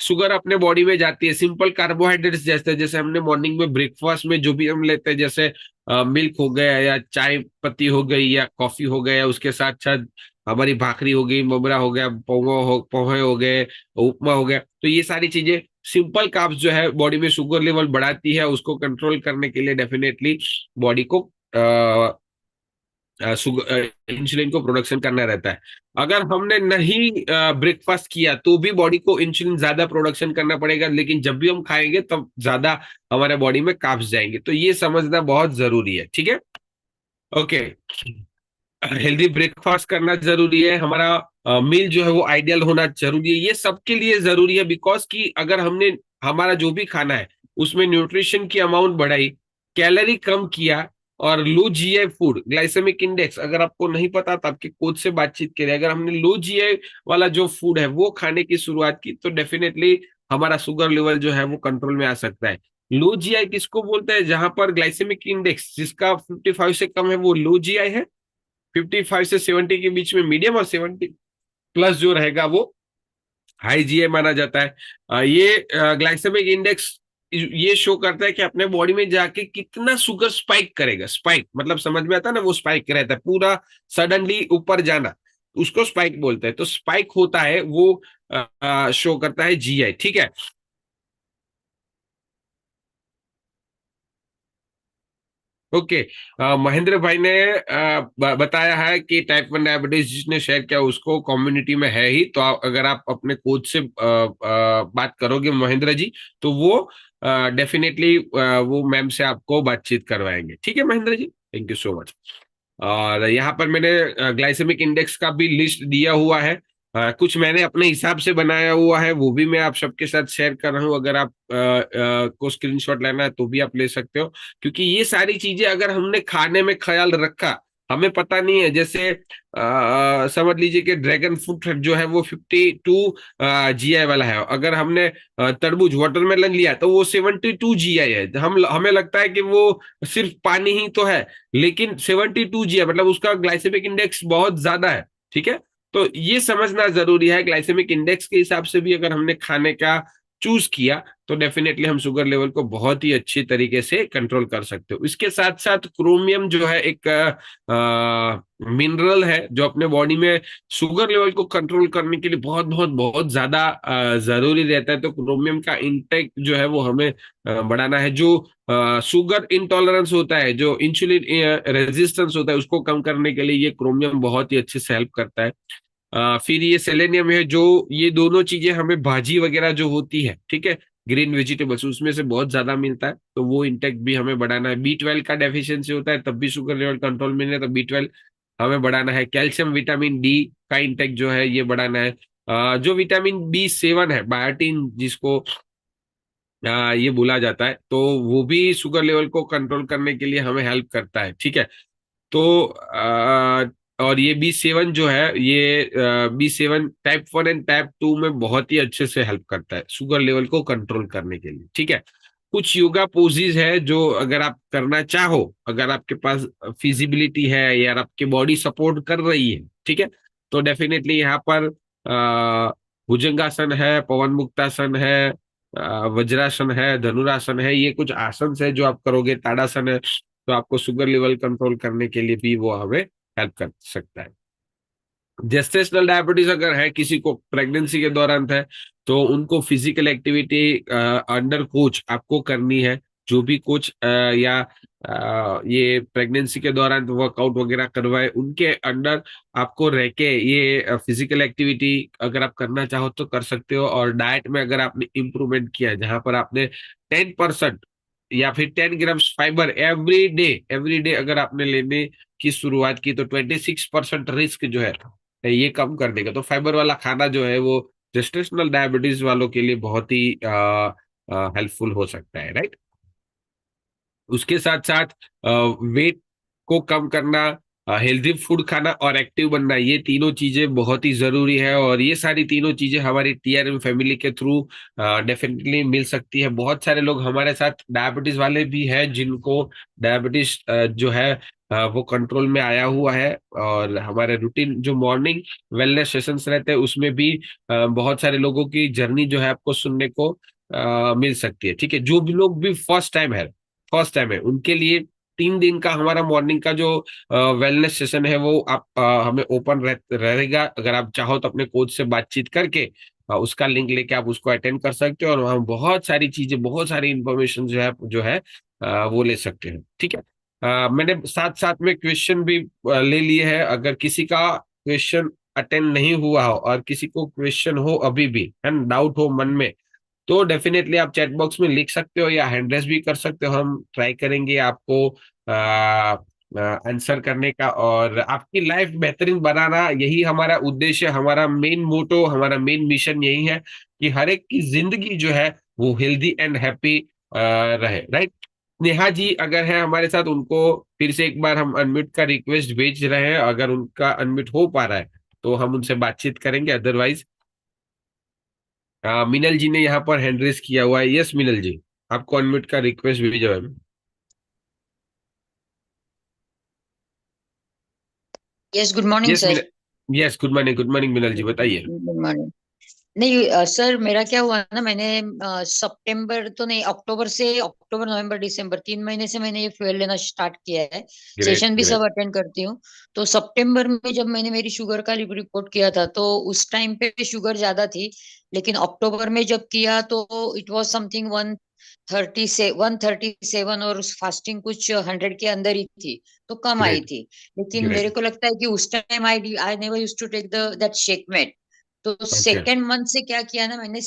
शुगर अपने बॉडी में जाती है, सिंपल कार्बोहाइड्रेट्स जैसे जैसे हमने मॉर्निंग में ब्रेकफास्ट में जो भी हम लेते हैं, जैसे मिल्क हो गया या चाय पत्ती हो गई या कॉफी हो गया, उसके साथ साथ हमारी भाखरी हो गई, ममरा हो गया, पोहे हो गए, उपमा हो गया, तो ये सारी चीजें सिंपल कार्ब्स जो है बॉडी में शुगर लेवल बढ़ाती है। उसको कंट्रोल करने के लिए डेफिनेटली बॉडी को इंसुलिन को प्रोडक्शन करना रहता है। अगर हमने नहीं ब्रेकफास्ट किया तो भी बॉडी को इंसुलिन ज्यादा प्रोडक्शन करना पड़ेगा, लेकिन जब भी हम खाएंगे तब ज्यादा हमारे बॉडी में कार्ब्स जाएंगे। तो ये समझना बहुत जरूरी है। ठीक है। ओके। हेल्दी ब्रेकफास्ट करना जरूरी है, हमारा मील जो है वो आइडियल होना जरूरी है। ये सबके लिए जरूरी है, बिकॉज कि अगर हमने हमारा जो भी खाना है उसमें न्यूट्रिशन की अमाउंट बढ़ाई, कैलोरी कम किया, और low GI food, glycaemic index अगर आपको नहीं पता तो आपके कोच से बातचीत करें, अगर हमने लो जीआई वाला जो फूड है वो खाने की शुरुआत की तो डेफिनेटली हमारा शुगर लेवल जो है वो कंट्रोल में आ सकता है। लो जीआई किसको बोलते हैं? जहां पर ग्लाइसेमिक इंडेक्स जिसका 55 से कम है वो लो जीआई है। 55 से 70 के बीच में मीडियम, और 70 प्लस जो रहेगा वो हाई जीए माना जाता है। ये ग्लाइसेमिक इंडेक्स ये शो करता है कि अपने बॉडी में जाके कितना शुगर स्पाइक करेगा। स्पाइक मतलब समझ में आता है ना, वो स्पाइक रहता है पूरा सडनली ऊपर जाना, उसको स्पाइक बोलते हैं। तो स्पाइक होता है वो शो करता है जीआई। ठीक है। ओके। महेंद्र भाई ने बताया है कि टाइप 1 डायबिटीज जिसने शेयर किया उसको कम्युनिटी में है ही, तो अगर आप अपने कोच से बात करोगे महेंद्र जी, तो वो डेफिनेटली वो मैम से आपको बातचीत करवाएंगे। ठीक है Mahendra ji, thank you so much. और यहाँ पर मैंने ग्लाइसेमिक इंडेक्स का भी लिस्ट दिया हुआ है। कुछ मैंने अपने हिसाब से बनाया हुआ है, वो भी मैं आप सबके साथ शेयर कर रहा हूँ। अगर आप को स्क्रीनशॉट लेना है तो भी आप ले सकते हो। क्योंकि ये सारी चीजें अगर हमने खाने में ख्याल रखा हमें पता नहीं है। जैसे समझ लीजिए कि ड्रैगन फ्रूट जो है वो 52 GI वाला है। अगर हमने तरबूज वाटरमेलन लिया तो वो 72 GI है। हमें लगता है कि वो सिर्फ पानी ही तो है, लेकिन 72 GI मतलब उसका ग्लाइसेमिक इंडेक्स बहुत ज्यादा है। ठीक है, तो ये समझना जरूरी है। ग्लाइसेमिक इंडेक्स के हिसाब से भी अगर हमने खाने का चूज किया तो डेफिनेटली हम शुगर लेवल को बहुत ही अच्छी तरीके से कंट्रोल कर सकते हो। इसके साथ साथ क्रोमियम जो है एक मिनरल है जो अपने बॉडी में शुगर लेवल को कंट्रोल करने के लिए बहुत बहुत बहुत ज्यादा जरूरी रहता है। तो क्रोमियम का इंटेक जो है वो हमें बढ़ाना है। जो शुगर इंटॉलरेंस होता है, जो इंसुलिन रेजिस्टेंस होता है, उसको कम करने के लिए ये क्रोमियम बहुत ही अच्छे से हेल्प करता है। फिर ये सेलेनियम है, जो ये दोनों चीजें हमें भाजी वगैरह जो होती है, ठीक है, ग्रीन वेजिटेबल्स, उसमें से बहुत ज्यादा मिलता है। तो वो इंटेक भी हमें बढ़ाना है। B12 का डेफिशिएंसी होता है तब भी शुगर लेवल कंट्रोल में नहीं है, तो B12 हमें बढ़ाना है। कैल्शियम विटामिन डी का इंटेक जो है ये बढ़ाना है। जो विटामिन B7 है, बायोटिन जिसको ये बोला जाता है, तो वो भी शुगर लेवल को कंट्रोल करने के लिए हमें हेल्प करता है। ठीक है, तो और ये B7 जो है ये B7 टाइप 1 एंड टाइप 2 में बहुत ही अच्छे से हेल्प करता है शुगर लेवल को कंट्रोल करने के लिए। ठीक है, कुछ योगा पोजेज है जो अगर आप करना चाहो, अगर आपके पास फिजिबिलिटी है या आपकी बॉडी सपोर्ट कर रही है, ठीक है, तो डेफिनेटली यहाँ पर भुजंगासन है, पवन मुक्तासन है, वज्रासन है, धनुरासन है। ये कुछ आसन है जो आप करोगे, ताड़ासन है, तो आपको शुगर लेवल कंट्रोल करने के लिए भी वो हमें हेल्प कर सकता है। जेस्टेशनल डायबिटीज अगर है किसी को, प्रेगनेंसी के दौरान है, तो उनको फिजिकल एक्टिविटी अंडर कोच आपको करनी है। जो भी कोच या ये प्रेगनेंसी के दौरान वर्कआउट वगैरह करवाए, उनके अंडर आपको रह के ये फिजिकल एक्टिविटी अगर आप करना चाहो तो कर सकते हो। और डाइट में अगर आपने इम्प्रूवमेंट किया है, जहां पर आपने 10% या फिर 10 ग्राम्स फाइबर एवरी डे अगर आपने लेने की शुरुआत की, तो 26% रिस्क जो है ये कम कर देगा। तो फाइबर वाला खाना जो है वो जेस्टेशनल डायबिटीज वालों के लिए बहुत ही हेल्पफुल हो सकता है, राइट। उसके साथ साथ वेट को कम करना, हेल्दी फूड खाना और एक्टिव बनना, ये तीनों चीजें बहुत ही जरूरी है। और ये सारी तीनों चीजें हमारी TRM फैमिली के थ्रू डेफिनेटली मिल सकती है। बहुत सारे लोग हमारे साथ डायबिटीज वाले भी हैं जिनको डायबिटीज जो है वो कंट्रोल में आया हुआ है। और हमारे रूटीन जो मॉर्निंग वेलनेस सेशंस रहते हैं उसमें भी बहुत सारे लोगों की जर्नी जो है आपको सुनने को मिल सकती है। ठीक है, जो भी लोग भी फर्स्ट टाइम है उनके लिए 3 दिन का हमारा मॉर्निंग का जो वेलनेस सेशन है वो आप हमें ओपन रहेगा। अगर आप चाहो तो अपने कोच से बातचीत करके उसका लिंक लेके आप उसको अटेंड कर सकते हो, और वहाँ बहुत सारी चीजें, बहुत सारी इंफॉर्मेशन जो है वो ले सकते हैं। ठीक है, मैंने साथ साथ में क्वेश्चन भी ले लिए हैं। अगर किसी का क्वेश्चन अटेंड नहीं हुआ हो और किसी को क्वेश्चन हो अभी भी है, डाउट हो मन में, तो डेफिनेटली आप चैट बॉक्स में लिख सकते हो या हैंड रेस भी कर सकते हो। हम ट्राई करेंगे आपको आंसर करने का, और आपकी लाइफ बेहतरीन बनाना, यही हमारा उद्देश्य, हमारा मेन मोटो, हमारा मेन मिशन यही है कि हर एक की जिंदगी जो है वो हेल्दी एंड हैप्पी रहे, राइट। नेहा जी अगर है हमारे साथ, उनको फिर से एक बार हम अनम्यूट का रिक्वेस्ट भेज रहे हैं। अगर उनका अनम्यूट हो पा रहा है तो हम उनसे बातचीत करेंगे, अदरवाइज मिनल जी ने यहाँ पर हैंड रेस किया हुआ है। यस मिनल जी, आपको अनम्यूट का रिक्वेस्ट भेजा है। Yes, good morning yes sir. मिनल, यस गुड मॉर्निंग मिनल जी, बताइए। Good morning. नहीं सर, मेरा क्या हुआ ना, मैंने सितंबर तो नहीं, अक्टूबर नवंबर दिसंबर 3 महीने से मैंने ये फ्यूल लेना स्टार्ट किया है। ग्रेट सेशन भी सब ग्रेट। अटेंड करती हूँ। तो सितंबर में जब मैंने मेरी शुगर का रिपोर्ट किया था तो उस टाइम पे शुगर ज्यादा थी। लेकिन अक्टूबर में जब किया तो इट वाज समथिंग 137, और उस फास्टिंग कुछ 100 के अंदर ही थी, तो कम आई ग्रेट थी। लेकिन मेरे ग्रेट। को लगता है कि उस time I never used to take the that checkmate. तो ओके। सेकेंड मंथ से क्या किया ना, मैंने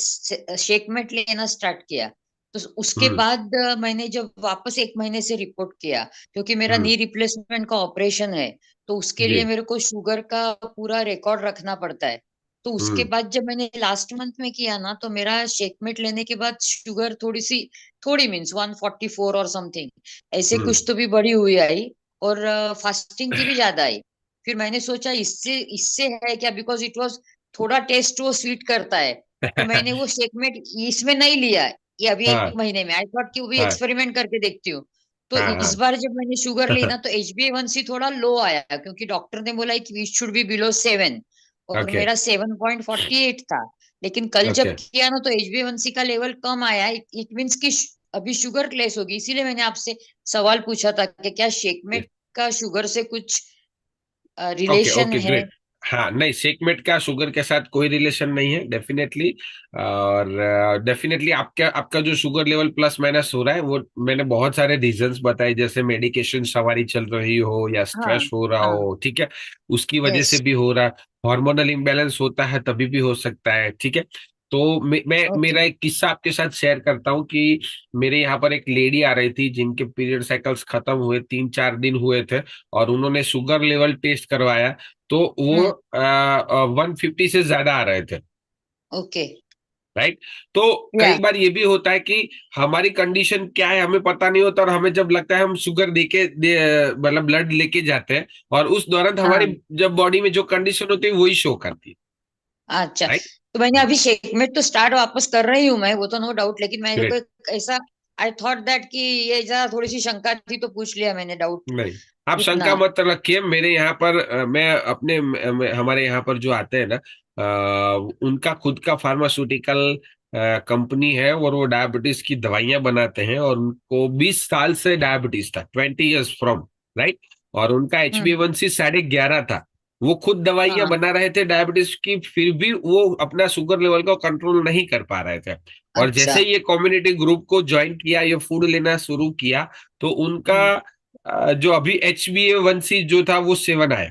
शेकमेट लेना स्टार्ट किया। तो उसके हम्म बाद मैंने जब वापस 1 महीने से रिपोर्ट किया, क्योंकि मेरा हम्म। नी रिप्लेसमेंट का ऑपरेशन है, तो उसके लिए जी। मेरे को शुगर का पूरा रिकॉर्ड रखना पड़ता है। तो उसके हम्म बाद जब मैंने लास्ट मंथ में किया ना, तो मेरा शेकमेट लेने के बाद शुगर थोड़ी मीन्स 144 और समथिंग ऐसे हम्म कुछ तो भी बढ़ी हुई आई। और फास्टिंग की भी ज्यादा आई। फिर मैंने सोचा इससे इससे है क्या, बिकॉज इट वाज थोड़ा टेस्ट वो स्वीट करता है। तो मैंने वो शेकमेट इसमें नहीं लिया ये अभी एक हाँ महीने में। आई थॉट कि वो भी हाँ एक्सपेरिमेंट करके देखती हूँ। तो हाँ इस हाँ। बार जब मैंने शुगर ली ना, तो HbA1c थोड़ा लो आया, क्योंकि डॉक्टर ने बोला कि इट शुड बी बिलो 7, और ओके मेरा 7.48 था। लेकिन कल जब ओके किया ना, तो HbA1c का लेवल कम आया। इट मीन्स कि अभी शुगर लेस होगी। इसीलिए मैंने आपसे सवाल पूछा था कि क्या शेकमेट का शुगर से कुछ ओके रिलेशन ओके है। ग्रेट। हाँ नहीं, सेकमेट का शुगर के साथ कोई रिलेशन नहीं है डेफिनेटली। और डेफिनेटली आपका आपका जो शुगर लेवल प्लस माइनस हो रहा है वो मैंने बहुत सारे रीजंस बताए, जैसे मेडिकेशन सवारी चल रही हो या हाँ स्ट्रेस हो रहा हाँ। हो, ठीक है, उसकी वजह यस। से भी हो रहा है। हार्मोनल इम्बैलेंस होता है तभी भी हो सकता है, ठीक है। तो मैं ओके। मेरा एक किस्सा आपके साथ शेयर करता हूँ कि मेरे यहाँ पर एक लेडी आ रही थी जिनके पीरियड साइकिल्स खत्म हुए, 3-4 दिन हुए थे, और उन्होंने शुगर लेवल टेस्ट करवाया तो वो हम्म। 150 से ज्यादा आ रहे थे। ओके। राइट। तो या। कई बार ये भी होता है कि हमारी कंडीशन क्या है हमें पता नहीं होता, और हमें जब लगता है हम शुगर मतलब ब्लड लेके जाते हैं, और उस दौरान हमारी हाँ। जब बॉडी में जो कंडीशन होती है वही शो करती है। अच्छा। राइट। तो मैंने अभी शेकमेट तो स्टार्ट वापस कर रही हूँ मैं, वो तो नो डाउट। लेकिन मेरे को ग्रेट। एक ऐसा आई थॉट दैट कि ये जरा थोड़ी सी शंका थी, तो पूछ लिया मैंने डाउट नहीं, आप शंका इतना। मत रखिए। मेरे यहाँ पर मैं अपने हमारे यहाँ पर जो आते हैं ना, उनका खुद का फार्मास्यूटिकल कंपनी है, और वो डायबिटीज की दवाइयां बनाते हैं, और उनको 20 साल से डायबिटीज था, 20 years फ्रॉम। राइट। और उनका हम्म। HbA1c 11.5 था। वो खुद दवाइयां हाँ। बना रहे थे डायबिटीज की, फिर भी वो अपना शुगर लेवल को कंट्रोल नहीं कर पा रहे थे। और अच्छा। जैसे ही ये कम्युनिटी ग्रुप को ज्वाइन किया, ये फूड लेना शुरू किया, तो उनका हम्म। जो अभी HbA1c जो था वो 7 आया।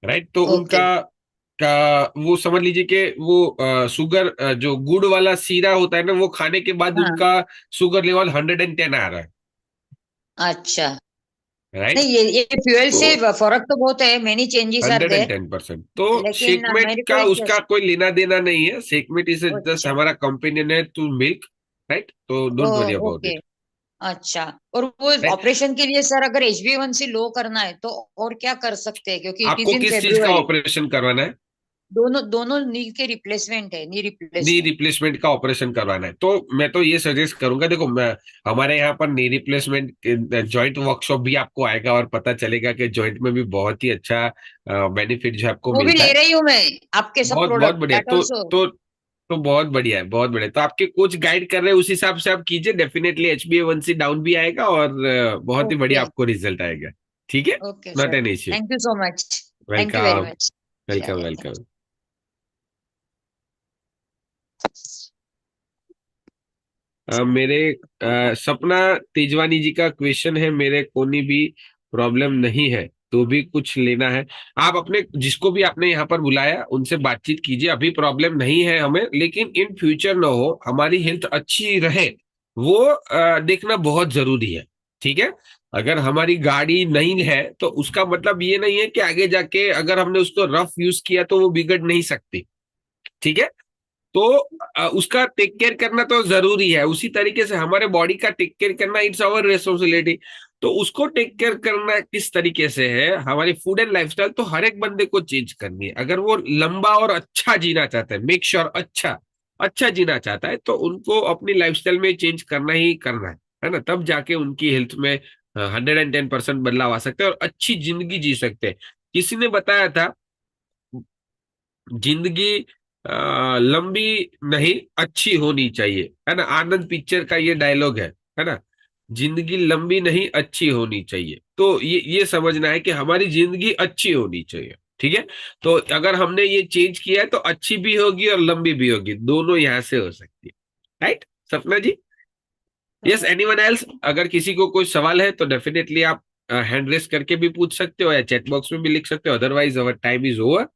राइट। तो ओके। उनका का वो समझ लीजिए कि वो शुगर जो गुड़ वाला सीरा होता है ना, वो खाने के बाद हाँ। उनका शुगर लेवल 110 आ रहा है। अच्छा। राइट। नहीं, ये फ्यूल तो से फर्क तो बहुत है, मेनी चेंजेस आर देयर। 110%। तो लेकिन शेकमेट मेरे को का एक उसका कोई लेना देना नहीं है, शेकमेट इज जस्ट अच्छा। हमारा कंपेनियन है टू मिल्क। राइट। तो ओ। Don't worry about okay. It. अच्छा। और वो ऑपरेशन के लिए सर, अगर HbA1c लो करना है तो और क्या कर सकते हैं, क्योंकि इट इज आपको इन किस चीज का फेब्रुवरी। ऑपरेशन करवाना है? दोनों दोनों नी के रिप्लेसमेंट है, नी नी रिप्लेसमेंट। रिप्लेसमेंट का ऑपरेशन करवाना है, तो मैं तो ये सजेस्ट करूंगा, देखो मैं हमारे यहाँ पर नी रिप्लेसमेंट जॉइंट वर्कशॉप भी आपको आएगा, और पता चलेगा कि जॉइंट में भी बहुत ही अच्छा बेनिफिट जो आपको वो भी मिलता ले है। रही हूँ मैं, आपके सब बहुत बहुत प्रोडक्ट बढ़िया। That also. तो बहुत बढ़िया है, बहुत बढ़िया। तो आपके कोच गाइड कर रहे हैं, उस हिसाब से आप कीजिए, डेफिनेटली HbA1c डाउन भी आएगा, और बहुत ही बढ़िया ओके। आपको रिजल्ट आएगा। ठीक है। Okay not sir. An issue. Thank you so much. Thank you very welcome. Much. या वेलकम या थैंक वेलकम। मेरे सपना तेजवानी जी का क्वेश्चन है, मेरे कोई भी प्रॉब्लम नहीं है तो भी कुछ लेना है। आप अपने जिसको भी आपने यहाँ पर बुलाया उनसे बातचीत कीजिए, अभी प्रॉब्लम नहीं है हमें, लेकिन इन फ्यूचर ना हो, हमारी हेल्थ अच्छी रहे, वो देखना बहुत जरूरी है। ठीक है। अगर हमारी गाड़ी नहीं है तो उसका मतलब ये नहीं है कि आगे जाके अगर हमने उसको रफ यूज किया तो वो बिगड़ नहीं सकती। ठीक है। तो उसका टेक केयर करना तो जरूरी है, उसी तरीके से हमारे बॉडी का टेक केयर करना इट्स आवर रेस्पॉन्सिबिलिटी। तो उसको टेक केयर करना किस तरीके से है, हमारी फूड एंड लाइफस्टाइल तो हर एक बंदे को चेंज करनी है। अगर वो लंबा और अच्छा जीना चाहता है, मेक श्योर अच्छा अच्छा जीना चाहता है, तो उनको अपनी लाइफस्टाइल में चेंज करना ही करना है ना, तब जाके उनकी हेल्थ में 110% बदलाव आ सकते हैं और अच्छी जिंदगी जी सकते हैं। किसी ने बताया था, जिंदगी लंबी नहीं अच्छी होनी चाहिए, है ना, आनंद पिक्चर का ये डायलॉग है ना। जिंदगी लंबी नहीं अच्छी होनी चाहिए, तो ये समझना है कि हमारी जिंदगी अच्छी होनी चाहिए। ठीक है। तो अगर हमने ये चेंज किया है तो अच्छी भी होगी और लंबी भी होगी, दोनों यहां से हो सकती है। राइट सपना जी। यस, एनीवन एल्स, अगर किसी को कोई सवाल है तो डेफिनेटली आप हैंड रेस करके भी पूछ सकते हो, या चैट बॉक्स में भी लिख सकते हो, otherwise our time is over.